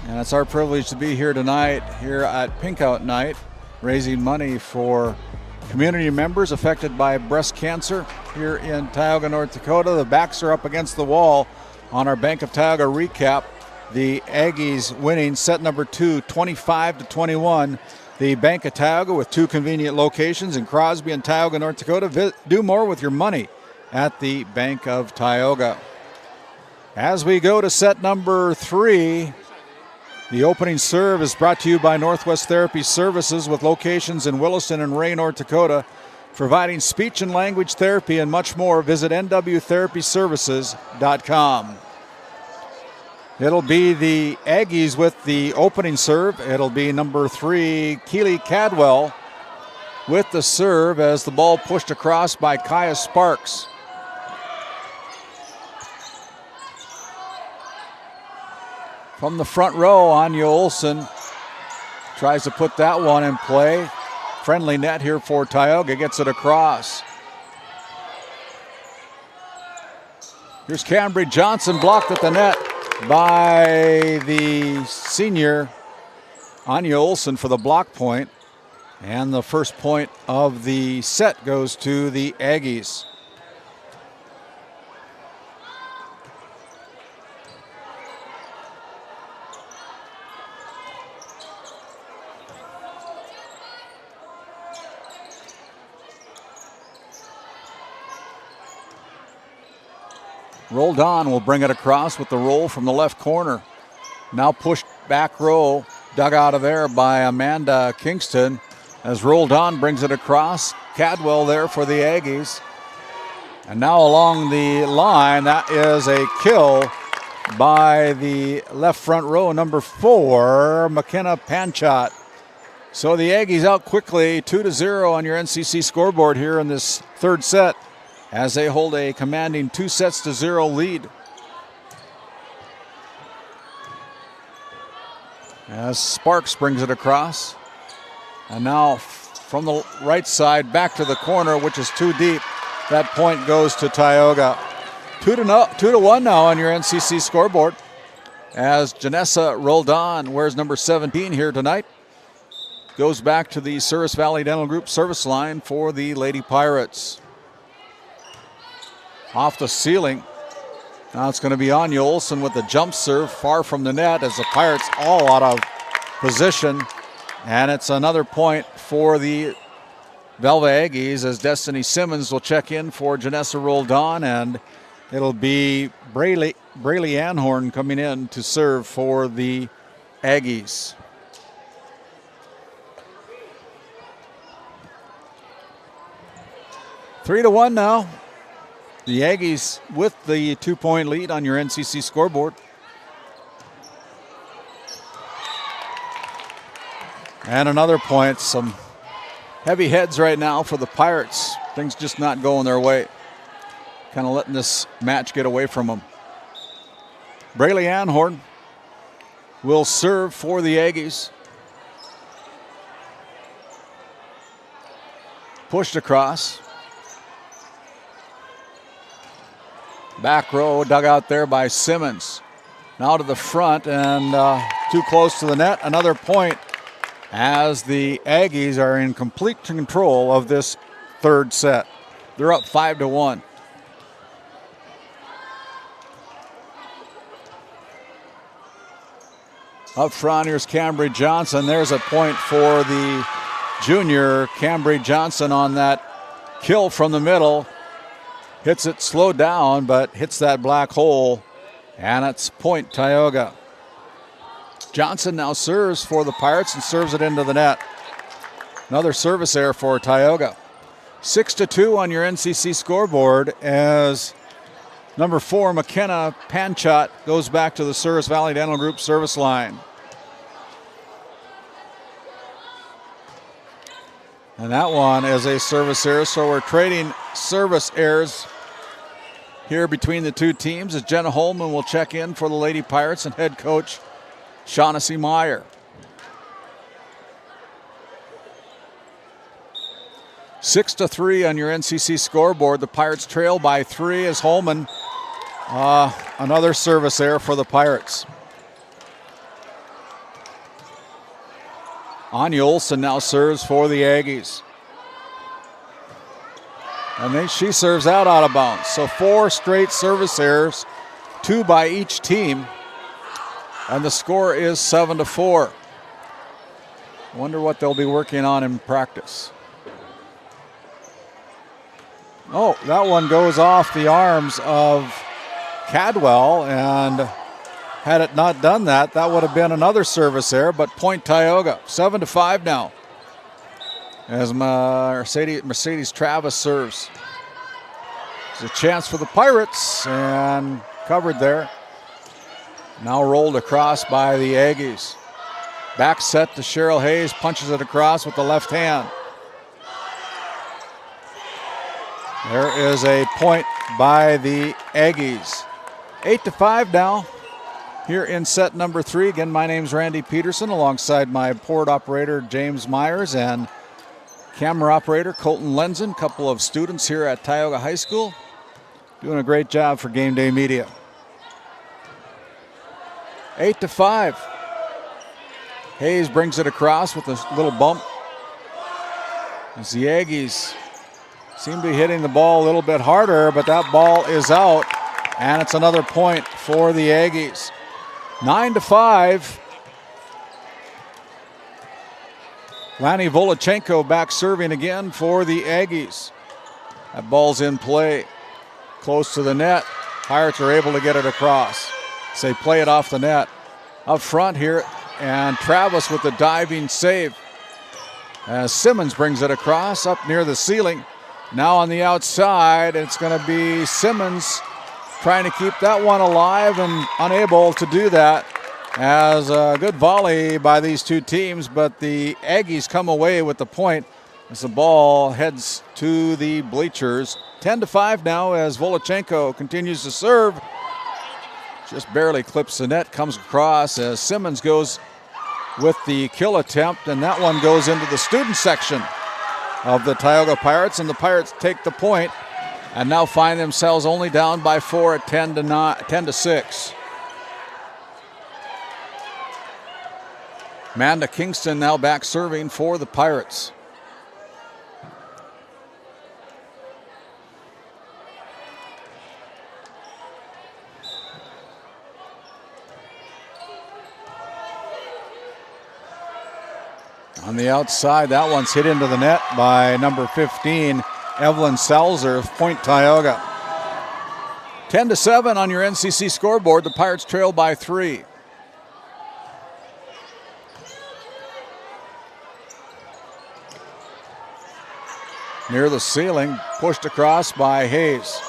and it's our privilege to be here tonight here at Pink Out Night, raising money for community members affected by breast cancer here in Tioga, North Dakota. The backs are up against the wall on our Bank of Tioga recap. The Aggies winning set number 2, 25-21. The Bank of Tioga with 2 convenient locations in Crosby and Tioga, North Dakota. Do more with your money at the Bank of Tioga. As we go to set number 3, the opening serve is brought to you by Northwest Therapy Services with locations in Williston and Ray, North Dakota, providing speech and language therapy and much more. Visit nwtherapyservices.com. It'll be the Aggies with the opening serve. It'll be number 3, Keely Cadwell, with the serve as the ball pushed across by Kaya Sparks. From the front row, Anya Olson tries to put that one in play. Friendly net here for Tioga, gets it across. Here's Cambry Johnson, blocked at the net by the senior Anya Olson for the block point. And the first point of the set goes to the Aggies. Roldan will bring it across with the roll from the left corner. Now pushed back row, dug out of there by Amanda Kingston as Roldan brings it across. Cadwell there for the Aggies. And now along the line, that is a kill by the left front row, number 4, McKenna Panchat. So the Aggies out quickly, 2-0 on your NCC scoreboard here in this third set, as they hold a commanding 2-0 lead. As Sparks brings it across. And now from the right side back to the corner, which is too deep. That point goes to Tioga. 2-1 now on your NCC scoreboard, as Janessa Roldan wears number 17 here tonight. goes back to the Souris Valley Dental Group service line for the Lady Pirates. Off the ceiling. Now it's going to be Anya Olsen with the jump serve far from the net as the Pirates all out of position. And it's another point for the Velva Aggies as Destiny Simmons will check in for Janessa Roldan, and it'll be Braylee Anhorn coming in to serve for the Aggies. Three to one now. The Aggies with the 2-point lead on your NCC scoreboard. And another point. Some heavy heads right now for the Pirates. Things just not going their way. Kind of letting this match get away from them. Braylee Anhorn will serve for the Aggies. Pushed across. Back row dug out there by Simmons. Now to the front and too close to the net. Another point as the Aggies are in complete control of this third set. They're up 5-1. Up front, here's Cambry Johnson. There's a point for the junior Cambry Johnson on that kill from the middle. Hits it slowed down, but hits that black hole, and it's point Tioga. Johnson now serves for the Pirates and serves it into the net. Another service error for Tioga. 6-2 on your NCC scoreboard as number 4, McKenna Panchot, goes back to the Souris Valley Dental Group service line. And that one is a service error, so we're trading service errors here between the two teams as Jenna Holman will check in for the Lady Pirates and head coach Shaughnessy Meyer. 6-3 on your NCC scoreboard. The Pirates trail by 3 as Holman, another service error for the Pirates. Anya Olsen now serves for the Aggies. And she serves out of bounds. So 4 straight service errors, 2 by each team. And the score is 7-4. Wonder what they'll be working on in practice. Oh, that one goes off the arms of Cadwell, and had it not done that, that would have been another service error, but point Tioga. 7-5 now as Mercedes Travis serves. There's a chance for the Pirates, and covered there. Now rolled across by the Aggies. Back set to Cheryl Hayes, punches it across with the left hand. There is a point by the Aggies. 8-5 now here in set number 3. Again, my name's Randy Peterson alongside my board operator James Myers and camera operator Colton Lenzen, a couple of students here at Tioga High School. Doing a great job for Game Day Media. 8-5. Hayes brings it across with a little bump. As the Aggies seem to be hitting the ball a little bit harder, but that ball is out, and it's another point for the Aggies. 9-5. Lani Volochenko back serving again for the Aggies. That ball's in play. Close to the net. Pirates are able to get it across. So they play it off the net. Up front here, and Travis with the diving save. As Simmons brings it across up near the ceiling. Now on the outside, it's going to be Simmons trying to keep that one alive and unable to do that. As a good volley by these two teams, but the Aggies come away with the point as the ball heads to the bleachers. 10-5 now as Volochenko continues to serve. Just barely clips the net, comes across as Simmons goes with the kill attempt, and that one goes into the student section of the Tioga Pirates, and the Pirates take the point and now find themselves only down by 4 at 10-6. Amanda Kingston now back serving for the Pirates. On the outside, that one's hit into the net by number 15, Evelyn Salzer, point Tioga. 10-7 on your NCC scoreboard. The Pirates trail by 3. Near the ceiling, pushed across by Hayes.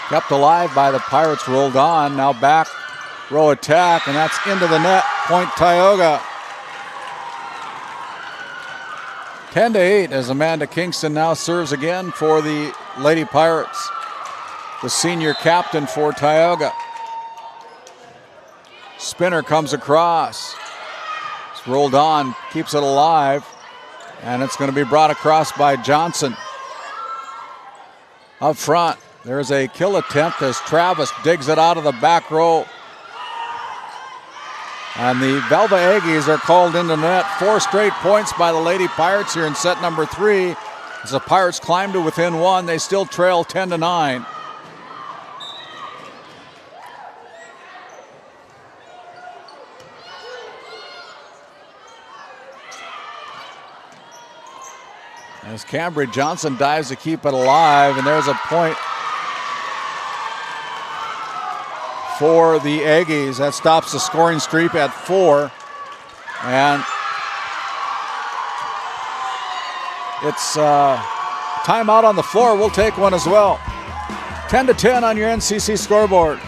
Kept alive by the Pirates, rolled on, now back row attack, and that's into the net, point Tioga. 10-8 as Amanda Kingston now serves again for the Lady Pirates, the senior captain for Tioga. Spinner comes across. It's rolled on, keeps it alive, and it's going to be brought across by Johnson. Up front, there's a kill attempt as Travis digs it out of the back row. And the Velva Aggies are called into net. 4 straight points by the Lady Pirates here in set number 3. As the Pirates climb to within 1, they still trail 10-9. As Cambry Johnson dives to keep it alive, and there's a point for the Aggies. That stops the scoring streak at 4. And it's timeout on the floor. We'll take one as well. 10-10 on your NCC scoreboard.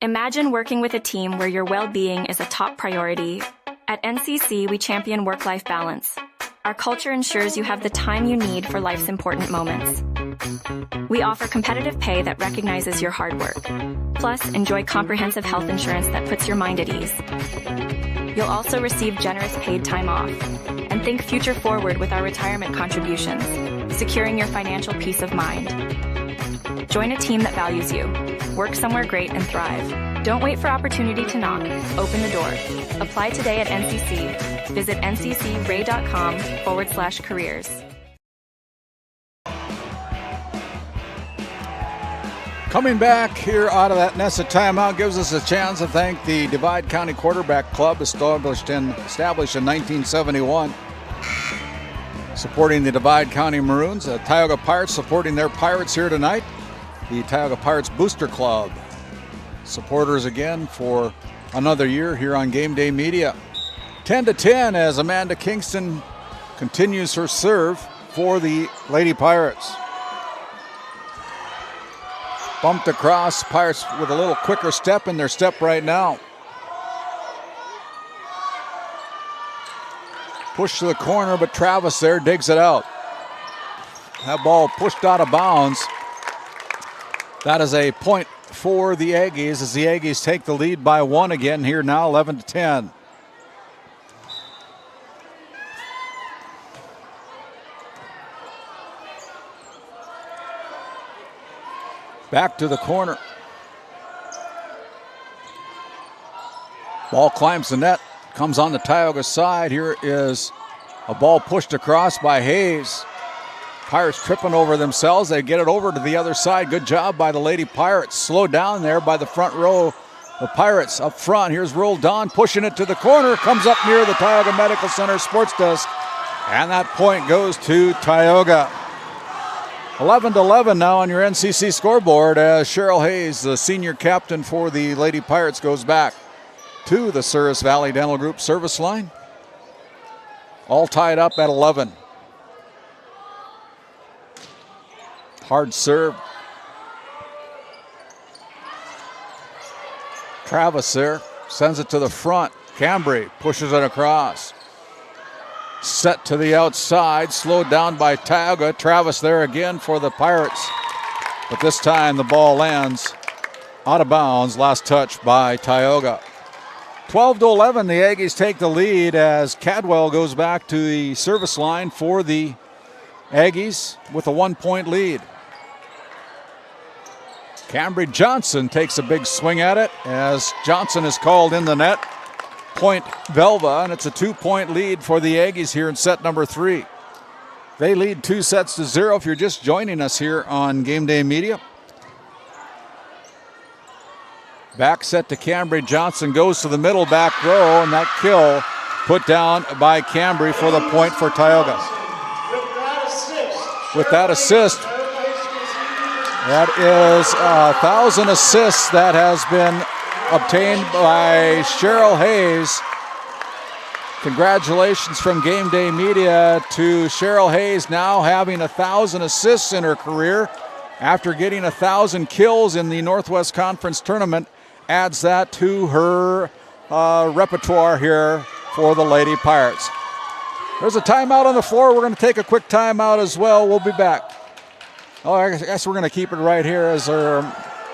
Imagine working with a team where your well-being is a top priority. At NCC, we champion work-life balance. Our culture ensures you have the time you need for life's important moments. We offer competitive pay that recognizes your hard work. Plus, enjoy comprehensive health insurance that puts your mind at ease. You'll also receive generous paid time off. And think future forward with our retirement contributions, securing your financial peace of mind. Join a team that values you. Work somewhere great and thrive. Don't wait for opportunity to knock. Open the door. Apply today at NCC. Visit nccray.com/careers. Coming back here out of that Nessa timeout gives us a chance to thank the Divide County Quarterback Club, established in 1971. Supporting the Divide County Maroons. The Tioga Pirates supporting their Pirates here tonight. The Tioga Pirates Booster Club. Supporters again for another year here on Game Day Media. 10-10 as Amanda Kingston continues her serve for the Lady Pirates. Bumped across, Pirates with a little quicker step in their step right now. Push to the corner, but Travis there digs it out. That ball pushed out of bounds. That is a point for the Aggies as the Aggies take the lead by 1 again here now, 11-10. Back to the corner. Ball climbs the net, comes on the Tioga side. Here is a ball pushed across by Hayes. Pirates tripping over themselves. They get it over to the other side. Good job by the Lady Pirates. Slowed down there by the front row. The Pirates up front. Here's rolled on, pushing it to the corner. Comes up near the Tioga Medical Center sports desk. And that point goes to Tioga. 11-11 now on your NCC scoreboard as Cheryl Hayes, the senior captain for the Lady Pirates, goes back to the Souris Valley Dental Group service line. All tied up at 11. Hard serve. Travis there sends it to the front. Cambry pushes it across. Set to the outside, slowed down by Tioga. Travis there again for the Pirates. But this time the ball lands out of bounds. Last touch by Tioga. 12-11, the Aggies take the lead as Cadwell goes back to the service line for the Aggies with a 1-point lead. Cambry Johnson takes a big swing at it as Johnson is called in the net. Point Velva, and it's a 2-point lead for the Aggies here in set number 3. They lead 2-0 if you're just joining us here on GameDay Media. Back set to Cambry Johnson, goes to the middle back row, and that kill put down by Cambry for the point for Tioga. With that assist, that is 1,000 assists that has been obtained by Cheryl Hayes. Congratulations from GameDay Media to Cheryl Hayes, now having 1,000 assists in her career after getting 1,000 kills in the Northwest Conference tournament. Adds that to her repertoire here for the Lady Pirates. There's a timeout on the floor. We're going to take a quick timeout as well. We'll be back. Oh, I guess we're going to keep it right here as our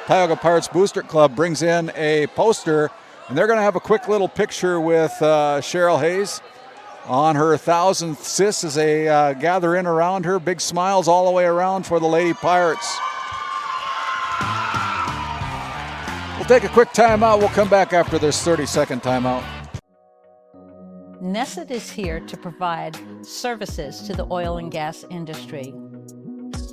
Tioga Pirates Booster Club brings in a poster, and they're going to have a quick little picture with Cheryl Hayes on her 1,000th assist as they gather in around her. Big smiles all the way around for the Lady Pirates. We'll take a quick timeout. We'll come back after this 30-second timeout. Nesset is here to provide services to the oil and gas industry.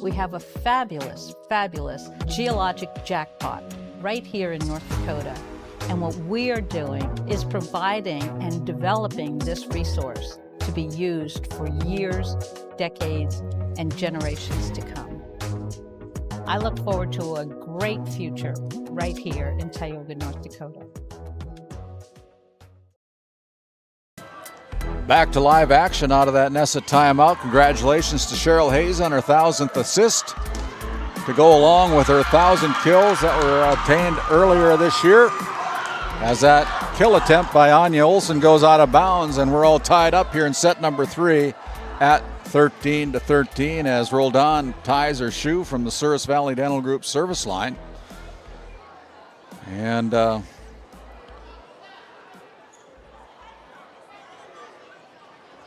We have a fabulous, fabulous geologic jackpot right here in North Dakota. And what we are doing is providing and developing this resource to be used for years, decades, and generations to come. I look forward to a great future right here in Tioga, North Dakota. Back to live action out of that Nesset timeout. Congratulations to Cheryl Hayes on her 1,000th assist to go along with her 1,000 kills that were obtained earlier this year. As that kill attempt by Anya Olsen goes out of bounds, and we're all tied up here in set number 3 at 13-13 as Roldan ties her shoe from the Souris Valley Dental Group service line. And I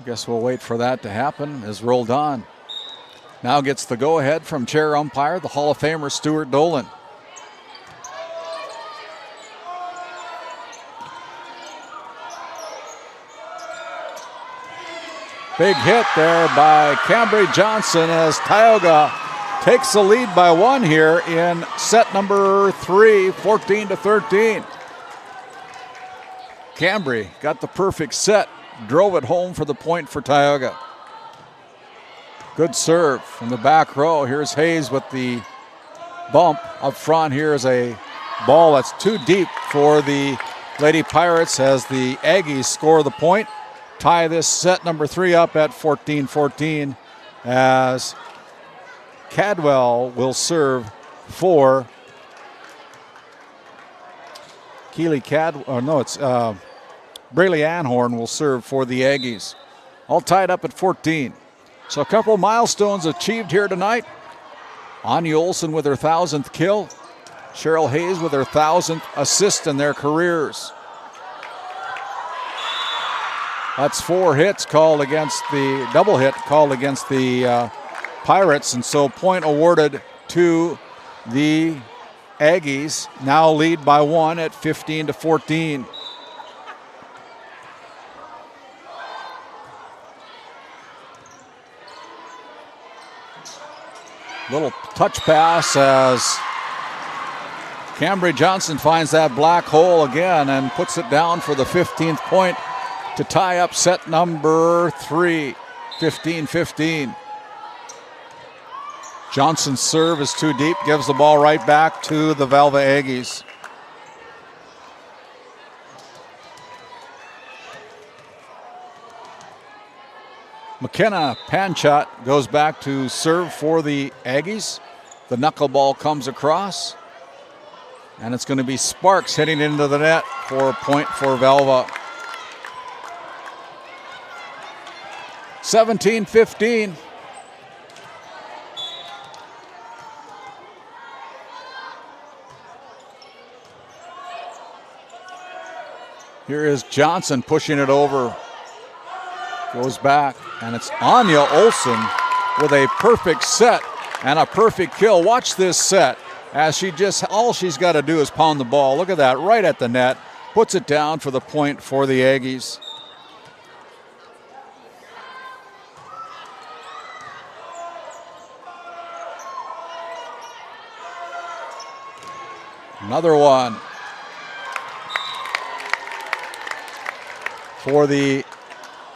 guess we'll wait for that to happen as Roldan now gets the go-ahead from chair umpire, the Hall of Famer Stuart Dolan. Big hit there by Cambry Johnson as Tioga takes the lead by 1 here in set number 3, 14-13. Cambry got the perfect set, drove it home for the point for Tioga. Good serve from the back row. Here's Hayes with the bump up front. Here's a ball that's too deep for the Lady Pirates as the Aggies score the point. Tie this set number 3 up at 14-14 as Cadwell will serve for Braylee Anhorn will serve for the Aggies. All tied up at 14. So a couple milestones achieved here tonight. Anya Olsen with her 1,000th kill. Cheryl Hayes with her 1,000th assist in their careers. That's 4 hits called against the double hit called against the Pirates, and so point awarded to the Aggies. Now lead by 1 at 15-14. Little touch pass as Cambry Johnson finds that black hole again and puts it down for the 15th point to tie up set number 3, 15-15. Johnson's serve is too deep, gives the ball right back to the Velva Aggies. McKenna Panchot goes back to serve for the Aggies. The knuckleball comes across, and it's going to be Sparks hitting into the net for a point for Velva. 17-15. Here is Johnson pushing it over. Goes back, and it's Anya Olsen with a perfect set and a perfect kill. Watch this set. as all she's got to do is pound the ball. Look at that, right at the net. Puts it down for the point for the Aggies. Another one for the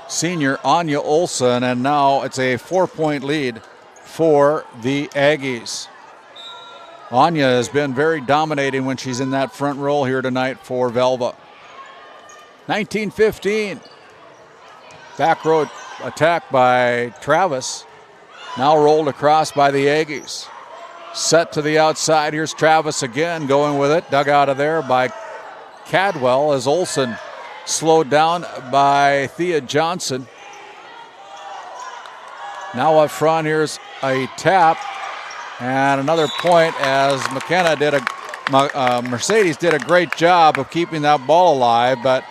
senior Anya Olson, and now it's a 4-point lead for the Aggies. Anya has been very dominating when she's in that front row here tonight for Velva. 19-15. Back row attack by Travis. Now rolled across by the Aggies. Set to the outside. Here's Travis again going with it. Dug out of there by Cadwell as Olson slowed down by Thea Johnson. Now up front, here's a tap and another point as Mercedes did a great job of keeping that ball alive, but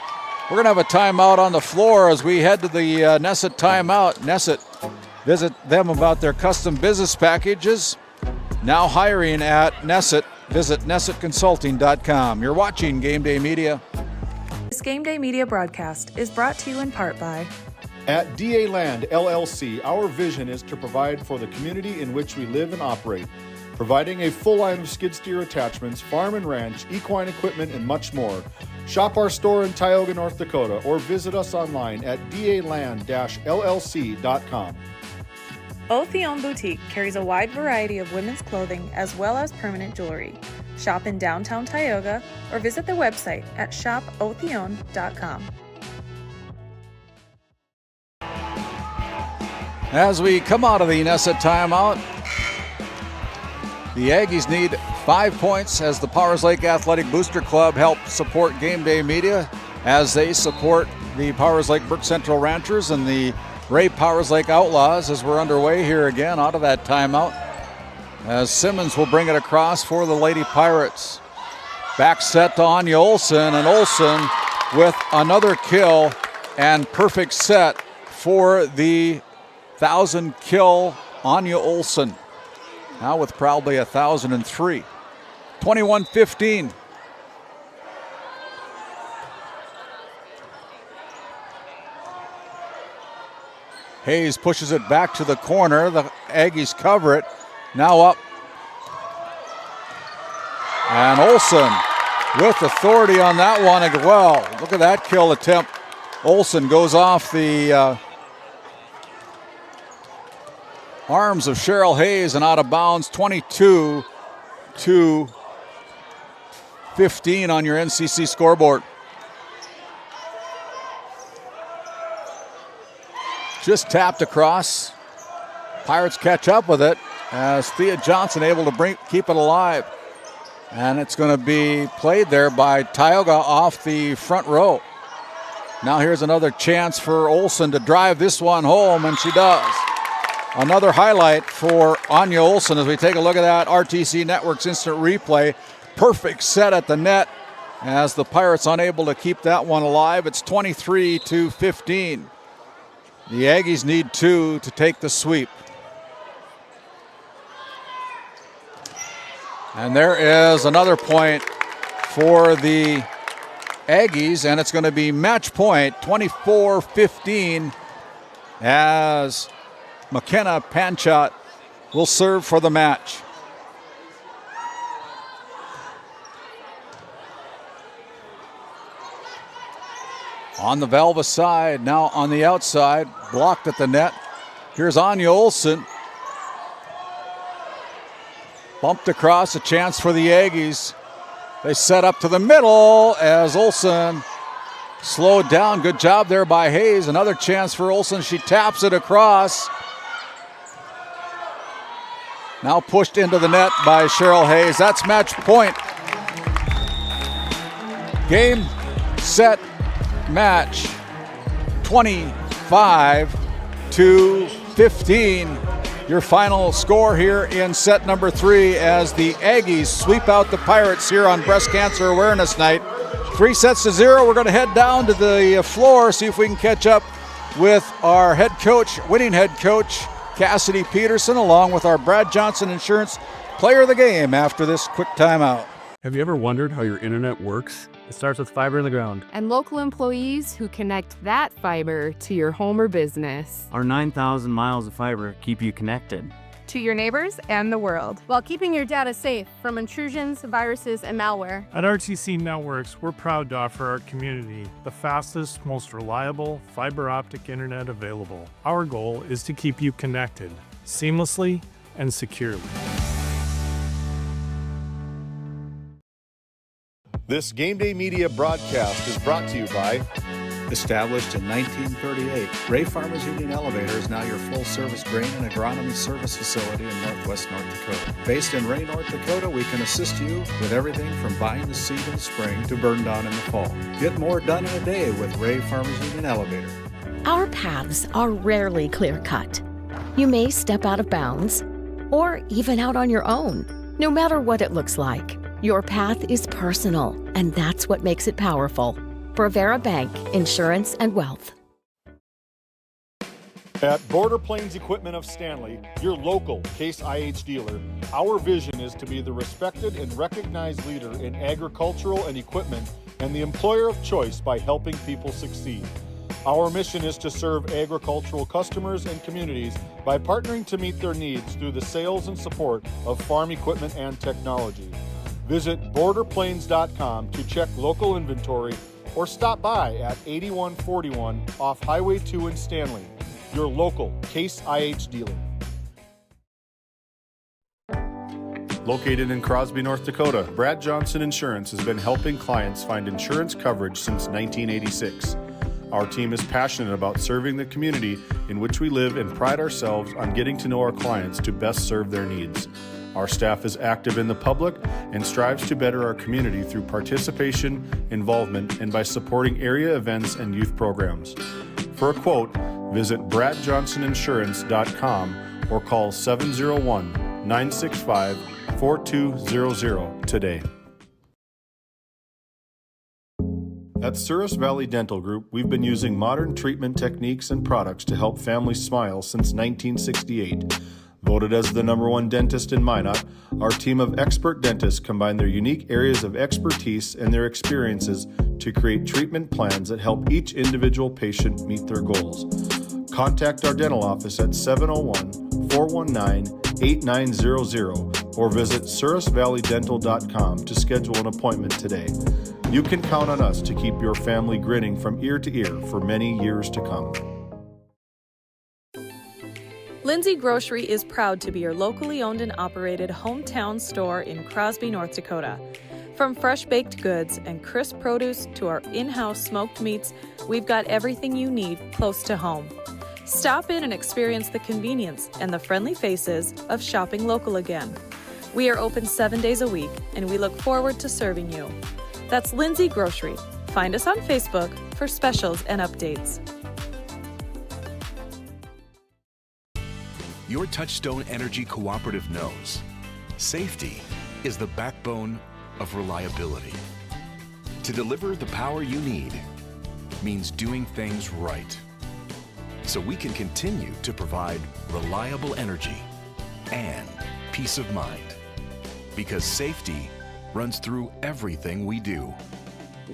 we're going to have a timeout on the floor as we head to the Nesset timeout. Nesset, visit them about their custom business packages. Now hiring at Nesset. Visit nessetconsulting.com. You're watching Game Day Media. This Game Day Media broadcast is brought to you in part by At DA Land LLC, our vision is to provide for the community in which we live and operate, providing a full line of skid steer attachments, farm and ranch, equine equipment, and much more. Shop our store in Tioga, North Dakota, or visit us online at daland-llc.com. Othion Boutique carries a wide variety of women's clothing as well as permanent jewelry. Shop in downtown Tioga or visit their website at shopothion.com. As we come out of the Nesset timeout, the Aggies need 5 points as the Powers Lake Athletic Booster Club helps support Game Day Media as they support the Powers Lake Burke Central Ranchers and the Ray Powers Lake Outlaws as we're underway here again out of that timeout. As Simmons will bring it across for the Lady Pirates. Back set to Anya Olson, and Olson with another kill and perfect set for the 1,000 kill Anya Olson. Now with probably 1,003. 21-15. Hayes pushes it back to the corner. The Aggies cover it. Now up. And Olson with authority on that one as well. Look at that kill attempt. Olson goes off the arms of Cheryl Hayes and out of bounds. 22-15 on your NCC scoreboard. Just tapped across. Pirates catch up with it as Thea Johnson able to keep it alive. And it's going to be played there by Tioga off the front row. Now here's another chance for Olson to drive this one home, and she does. Another highlight for Anya Olson as we take a look at that RTC Network's instant replay. Perfect set at the net as the Pirates unable to keep that one alive. It's 23-15. The Aggies need 2 to take the sweep. And there is another point for the Aggies, and it's going to be match point, 24-15, as McKenna Panchot will serve for the match. On the Velva side, now on the outside, blocked at the net. Here's Anya Olson. Bumped across, a chance for the Aggies. They set up to the middle as Olson slowed down. Good job there by Hayes. Another chance for Olson. She taps it across. Now pushed into the net by Cheryl Hayes. That's match point. Game, set, match. 25-15. Your final score here in set number 3 as the Aggies sweep out the Pirates here on Breast Cancer Awareness Night. 3-0. We're going to head down to the floor, see if we can catch up with our head coach, winning head coach, Cassidy Peterson, along with our Brad Johnson Insurance Player of the Game after this quick timeout. Have you ever wondered how your internet works? It starts with fiber in the ground. And local employees who connect that fiber to your home or business. Our 9,000 miles of fiber keep you connected. To your neighbors and the world. While keeping your data safe from intrusions, viruses, and malware. At RTC Networks, we're proud to offer our community the fastest, most reliable fiber optic internet available. Our goal is to keep you connected seamlessly and securely. This Game Day Media broadcast is brought to you by Established in 1938, Ray Farmers Union Elevator is now your full-service grain and agronomy service facility in northwest North Dakota. Based in Ray, North Dakota, we can assist you with everything from buying the seed in the spring to burn down in the fall. Get more done in a day with Ray Farmers Union Elevator. Our paths are rarely clear-cut. You may step out of bounds, or even out on your own. No matter what it looks like, your path is personal, and that's what makes it powerful. Brevera Bank, Insurance and Wealth. At Border Plains Equipment of Stanley, your local Case IH dealer, our vision is to be the respected and recognized leader in agricultural and equipment and the employer of choice by helping people succeed. Our mission is to serve agricultural customers and communities by partnering to meet their needs through the sales and support of farm equipment and technology. Visit borderplains.com to check local inventory or stop by at 8141 off Highway 2 in Stanley, your local Case IH dealer. Located in Crosby, North Dakota, Brad Johnson Insurance has been helping clients find insurance coverage since 1986. Our team is passionate about serving the community in which we live and pride ourselves on getting to know our clients to best serve their needs. Our staff is active in the public and strives to better our community through participation, involvement, and by supporting area events and youth programs. For a quote, visit bradjohnsoninsurance.com or call 701-965-4200 today. At Souris Valley Dental Group, we've been using modern treatment techniques and products to help families smile since 1968. Voted as the #1 dentist in Minot, our team of expert dentists combine their unique areas of expertise and their experiences to create treatment plans that help each individual patient meet their goals. Contact our dental office at 701-419-8900 or visit sourisvalleydental.com to schedule an appointment today. You can count on us to keep your family grinning from ear to ear for many years to come. Lindsay Grocery is proud to be your locally owned and operated hometown store in Crosby, North Dakota. From fresh baked goods and crisp produce to our in-house smoked meats, we've got everything you need close to home. Stop in and experience the convenience and the friendly faces of shopping local again. We are open 7 days a week, and we look forward to serving you. That's Lindsay Grocery. Find us on Facebook for specials and updates. Your Touchstone Energy Cooperative knows safety is the backbone of reliability. To deliver the power you need means doing things right, so we can continue to provide reliable energy and peace of mind, because safety runs through everything we do.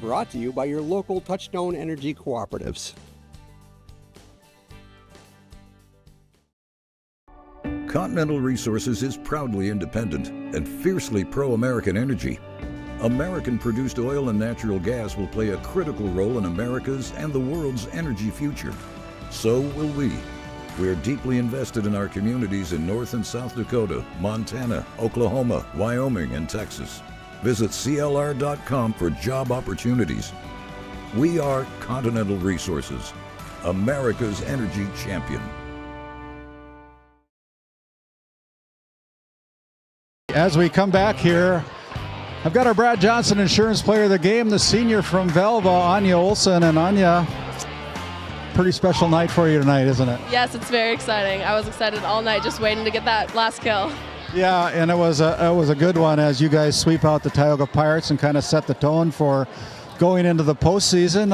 Brought to you by your local Touchstone Energy Cooperatives. Continental Resources is proudly independent and fiercely pro-American energy. American-produced oil and natural gas will play a critical role in America's and the world's energy future. So will we. We are deeply invested in our communities in North and South Dakota, Montana, Oklahoma, Wyoming, and Texas. Visit CLR.com for job opportunities. We are Continental Resources, America's energy champion. As we come back here, I've got our Brad Johnson Insurance Player of the Game, the senior from Velva, Anya Olson. And Anya, pretty special night for you tonight, isn't it? Yes, it's very exciting. I was excited all night just waiting to get that last kill. Yeah, and it was a good one as you guys sweep out the Tioga Pirates and kind of set the tone for going into the postseason.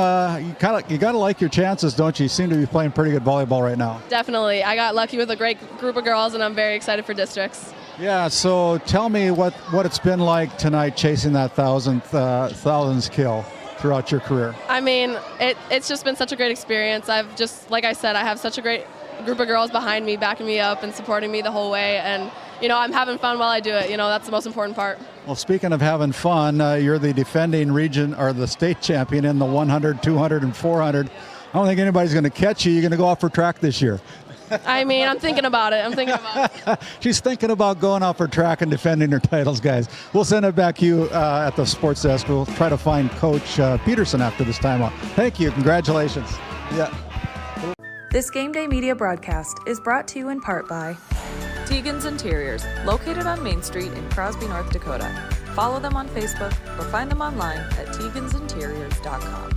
You got to like your chances, don't you? You seem to be playing pretty good volleyball right now. Definitely. I got lucky with a great group of girls, and I'm very excited for districts. Yeah, so tell me what it's been like tonight chasing that thousands kill throughout your career. I mean, it's just been such a great experience. Like I said, I have such a great group of girls behind me, backing me up and supporting me the whole way. And, I'm having fun while I do it. That's the most important part. Well, speaking of having fun, you're the defending region or the state champion in the 100, 200, and 400. I don't think anybody's going to catch you. You're going to go off for track this year. I mean, I'm thinking about it. She's thinking about going off for track and defending her titles, guys. We'll send it back to you at the sports desk. We'll try to find Coach Peterson after this timeout. Thank you. Congratulations. Yeah. This Game Day Media broadcast is brought to you in part by Tioga's Interiors, located on Main Street in Crosby, North Dakota. Follow them on Facebook or find them online at tiogansinteriors.com.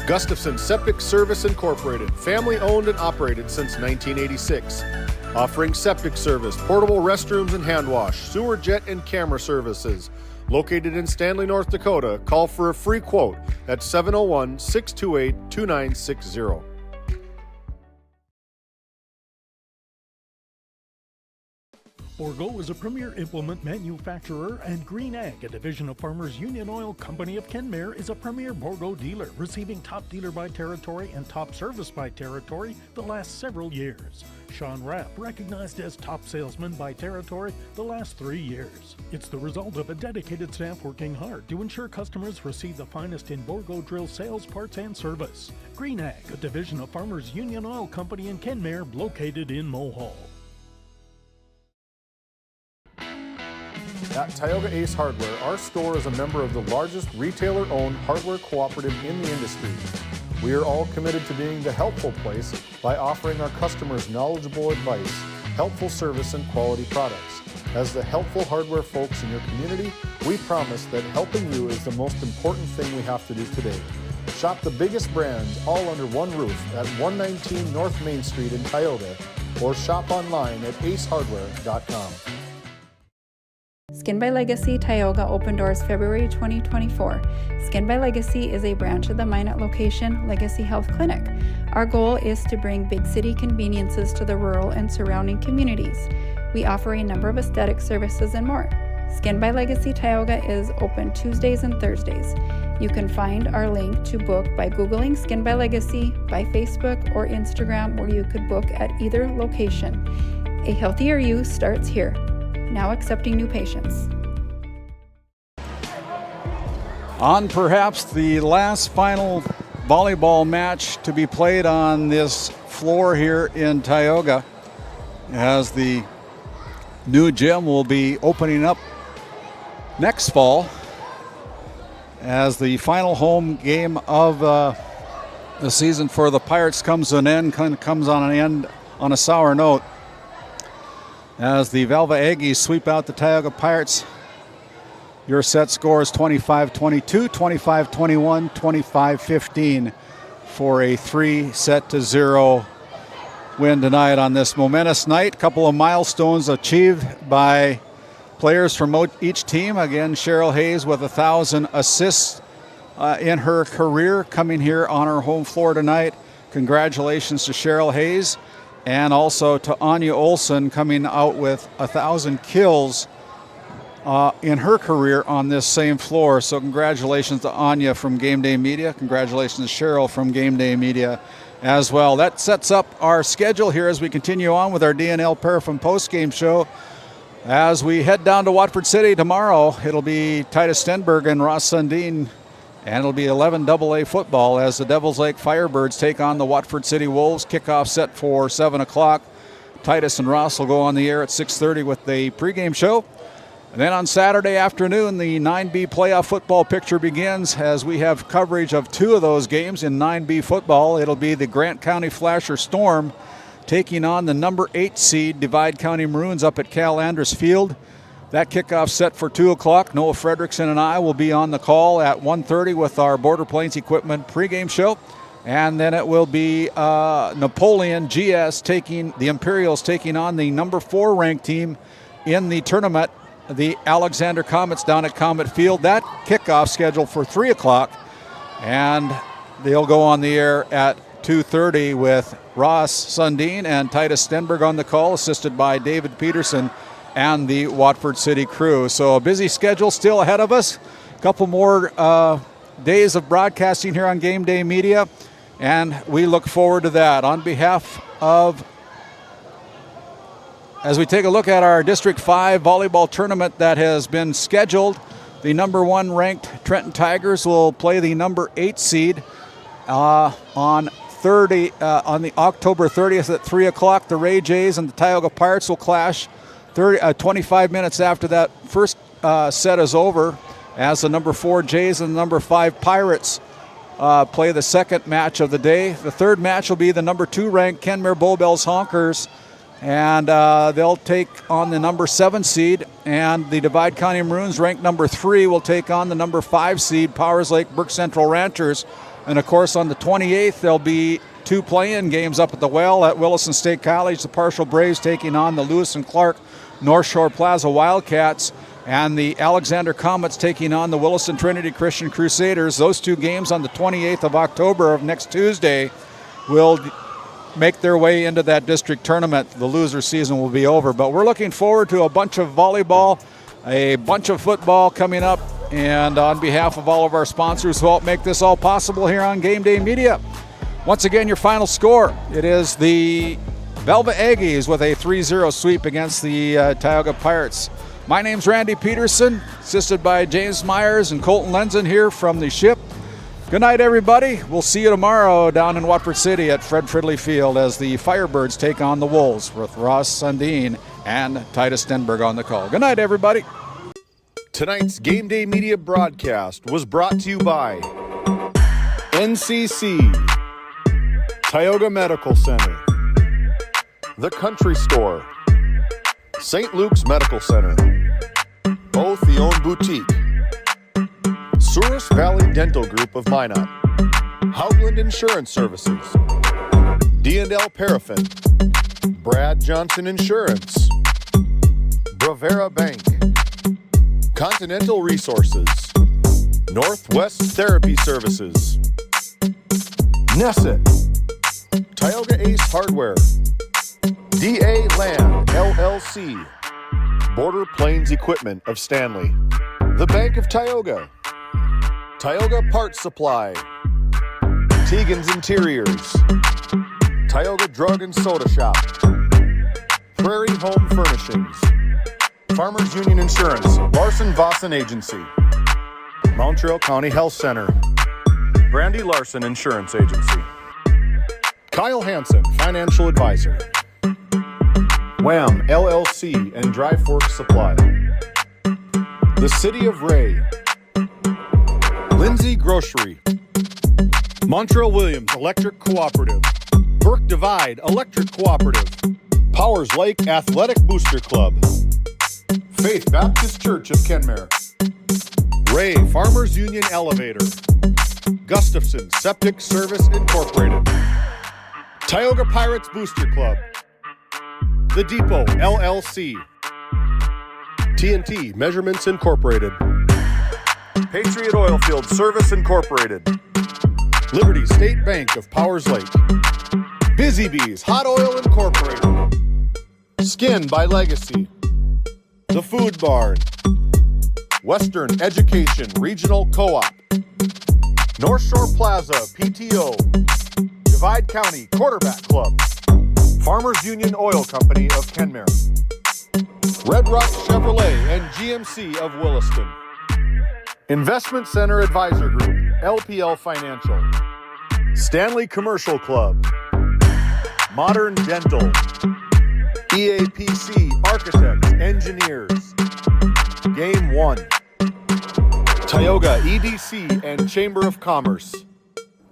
Gustafson Septic Service Incorporated, family owned and operated since 1986. Offering septic service, portable restrooms and hand wash, sewer jet and camera services. Located in Stanley, North Dakota, call for a free quote at 701-628-2960. Bourgault is a premier implement manufacturer, and Green Ag, a division of Farmers Union Oil Company of Kenmare, is a premier Bourgault dealer, receiving top dealer by territory and top service by territory the last several years. Sean Rapp, recognized as top salesman by territory the last 3 years. It's the result of a dedicated staff working hard to ensure customers receive the finest in Bourgault drill sales, parts, and service. Green Ag, a division of Farmers Union Oil Company in Kenmare, located in Mohall. At Tioga Ace Hardware, our store is a member of the largest retailer-owned hardware cooperative in the industry. We are all committed to being the helpful place by offering our customers knowledgeable advice, helpful service, and quality products. As the helpful hardware folks in your community, we promise that helping you is the most important thing we have to do today. Shop the biggest brands all under one roof at 119 North Main Street in Tioga, or shop online at acehardware.com. Skin by Legacy Tioga opened doors February 2024. Skin by Legacy is a branch of the Minot location Legacy Health Clinic. Our goal is to bring big city conveniences to the rural and surrounding communities. We offer a number of aesthetic services and more. Skin by Legacy Tioga is open Tuesdays and Thursdays. You can find our link to book by Googling Skin by Legacy, by Facebook or Instagram, where you could book at either location. A healthier you starts here. Now accepting new patients. On perhaps the last final volleyball match to be played on this floor here in Tioga, as the new gym will be opening up next fall, as the final home game of the season for the Pirates comes to an end, comes on an end on a sour note, as the Velva Aggies sweep out the Tioga Pirates. Your set score is 25-22, 25-21, 25-15 for a 3-0 win tonight on this momentous night. A couple of milestones achieved by players from each team. Again, Cheryl Hayes with 1,000 assists in her career, coming here on her home floor tonight. Congratulations to Cheryl Hayes. And also to Anya Olson, coming out with 1,000 kills in her career on this same floor. So congratulations to Anya from GameDay Media. Congratulations to Cheryl from GameDay Media as well. That sets up our schedule here as we continue on with our DNL Paraffin postgame show. As we head down to Watford City tomorrow, it'll be Titus Stenberg and Ross Sundin. And it'll be 11 AA football as the Devils Lake Firebirds take on the Watford City Wolves. Kickoff set for 7 o'clock. Titus and Ross will go on the air at 6:30 with the pregame show. And then on Saturday afternoon, the 9B playoff football picture begins as we have coverage of two of those games in 9B football. It'll be the Grant County Flasher Storm taking on the number 8 seed Divide County Maroons up at Cal Andrus Field. That kickoff set for 2 o'clock. Noah Fredrickson and I will be on the call at 1:30 with our Border Plains Equipment pregame show. And then it will be Napoleon GS the Imperials taking on the number 4 ranked team in the tournament the Alexander Comets down at Comet Field. That kickoff scheduled for 3 o'clock, and they'll go on the air at 2:30 with Ross Sundin and Titus Stenberg on the call, assisted by David Peterson and the Watford City crew. So a busy schedule still ahead of us. A couple more days of broadcasting here on Game Day Media, and we look forward to that. On behalf of, as we take a look at our District 5 volleyball tournament that has been scheduled, the number 1 ranked Trenton Tigers will play the number 8 seed on the October 30th at 3 o'clock. The Ray Jays and the Tioga Pirates will clash 25 minutes after that first set is over, as the number 4 Jays and the number 5 Pirates play the second match of the day. The third match will be the number 2 ranked Kenmare Bowbells Honkers, and they'll take on the number 7 seed, and the Divide County Maroons, ranked number 3, will take on the number 5 seed Powers Lake Burke Central Ranchers. And of course, on the 28th, there'll be 2 play-in games up at the Well at Williston State College. The Partial Braves taking on the Lewis and Clark North Shore Plaza Wildcats, and the Alexander Comets taking on the Williston Trinity Christian Crusaders. Those 2 games on the 28th of October of next Tuesday will make their way into that district tournament. The loser season will be over, but we're looking forward to a bunch of volleyball, a bunch of football coming up, and on behalf of all of our sponsors who help make this all possible here on Game Day Media, once again, your final score, it is the Velva Aggies with a 3-0 sweep against the Tioga Pirates. My name's Randy Peterson, assisted by James Myers and Colton Lenzen here from the ship. Good night, everybody. We'll see you tomorrow down in Watford City at Fred Fridley Field as the Firebirds take on the Wolves with Ross Sundin and Titus Stenberg on the call. Good night, everybody. Tonight's Game Day Media broadcast was brought to you by NCC, Tioga Medical Center, The Country Store, St. Luke's Medical Center, Otheon Boutique, Souris Valley Dental Group of Minot, Hoagland Insurance Services, D&L Paraffin, Brad Johnson Insurance, Bravera Bank, Continental Resources, Northwest Therapy Services, Nesset, Tioga Ace Hardware, DA Land LLC, Border Plains Equipment of Stanley, The Bank of Tioga, Tioga Parts Supply, Tegan's Interiors, Tioga Drug and Soda Shop, Prairie Home Furnishings, Farmers Union Insurance, Larson Vossen Agency, Montreal County Health Center, Brandy Larson Insurance Agency, Kyle Hansen, Financial Advisor, Wham LLC and Dry Fork Supply, The City of Ray, Lindsay Grocery, Montreal Williams Electric Cooperative, Burke Divide Electric Cooperative, Powers Lake Athletic Booster Club, Faith Baptist Church of Kenmare, Ray Farmers Union Elevator, Gustafson Septic Service Incorporated, Tioga Pirates Booster Club, The Depot LLC, TNT Measurements Incorporated, Patriot Oilfield Service Incorporated, Liberty State Bank of Powers Lake, Busy Bees Hot Oil Incorporated, Skin by Legacy, The Food Barn, Western Education Regional Co-op, North Shore Plaza PTO, Divide County Quarterback Club, Farmers Union Oil Company of Kenmare, Red Rock Chevrolet and GMC of Williston, Investment Center Advisor Group, LPL Financial, Stanley Commercial Club, Modern Dental, EAPC Architects, Engineers, Game 1, Tioga EDC and Chamber of Commerce,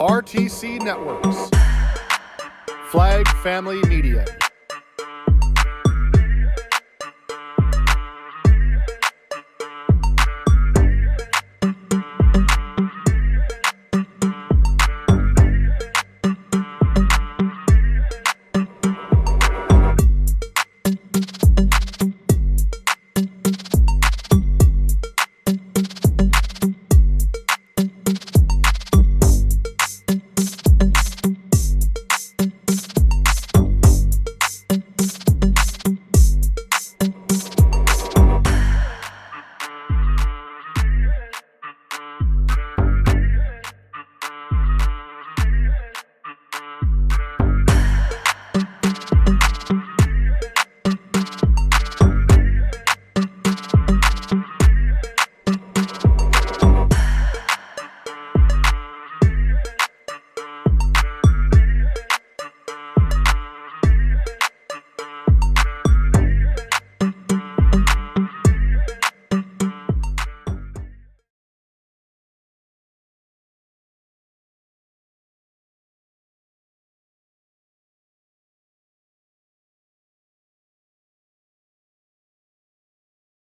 RTC Networks, Flag Family Media.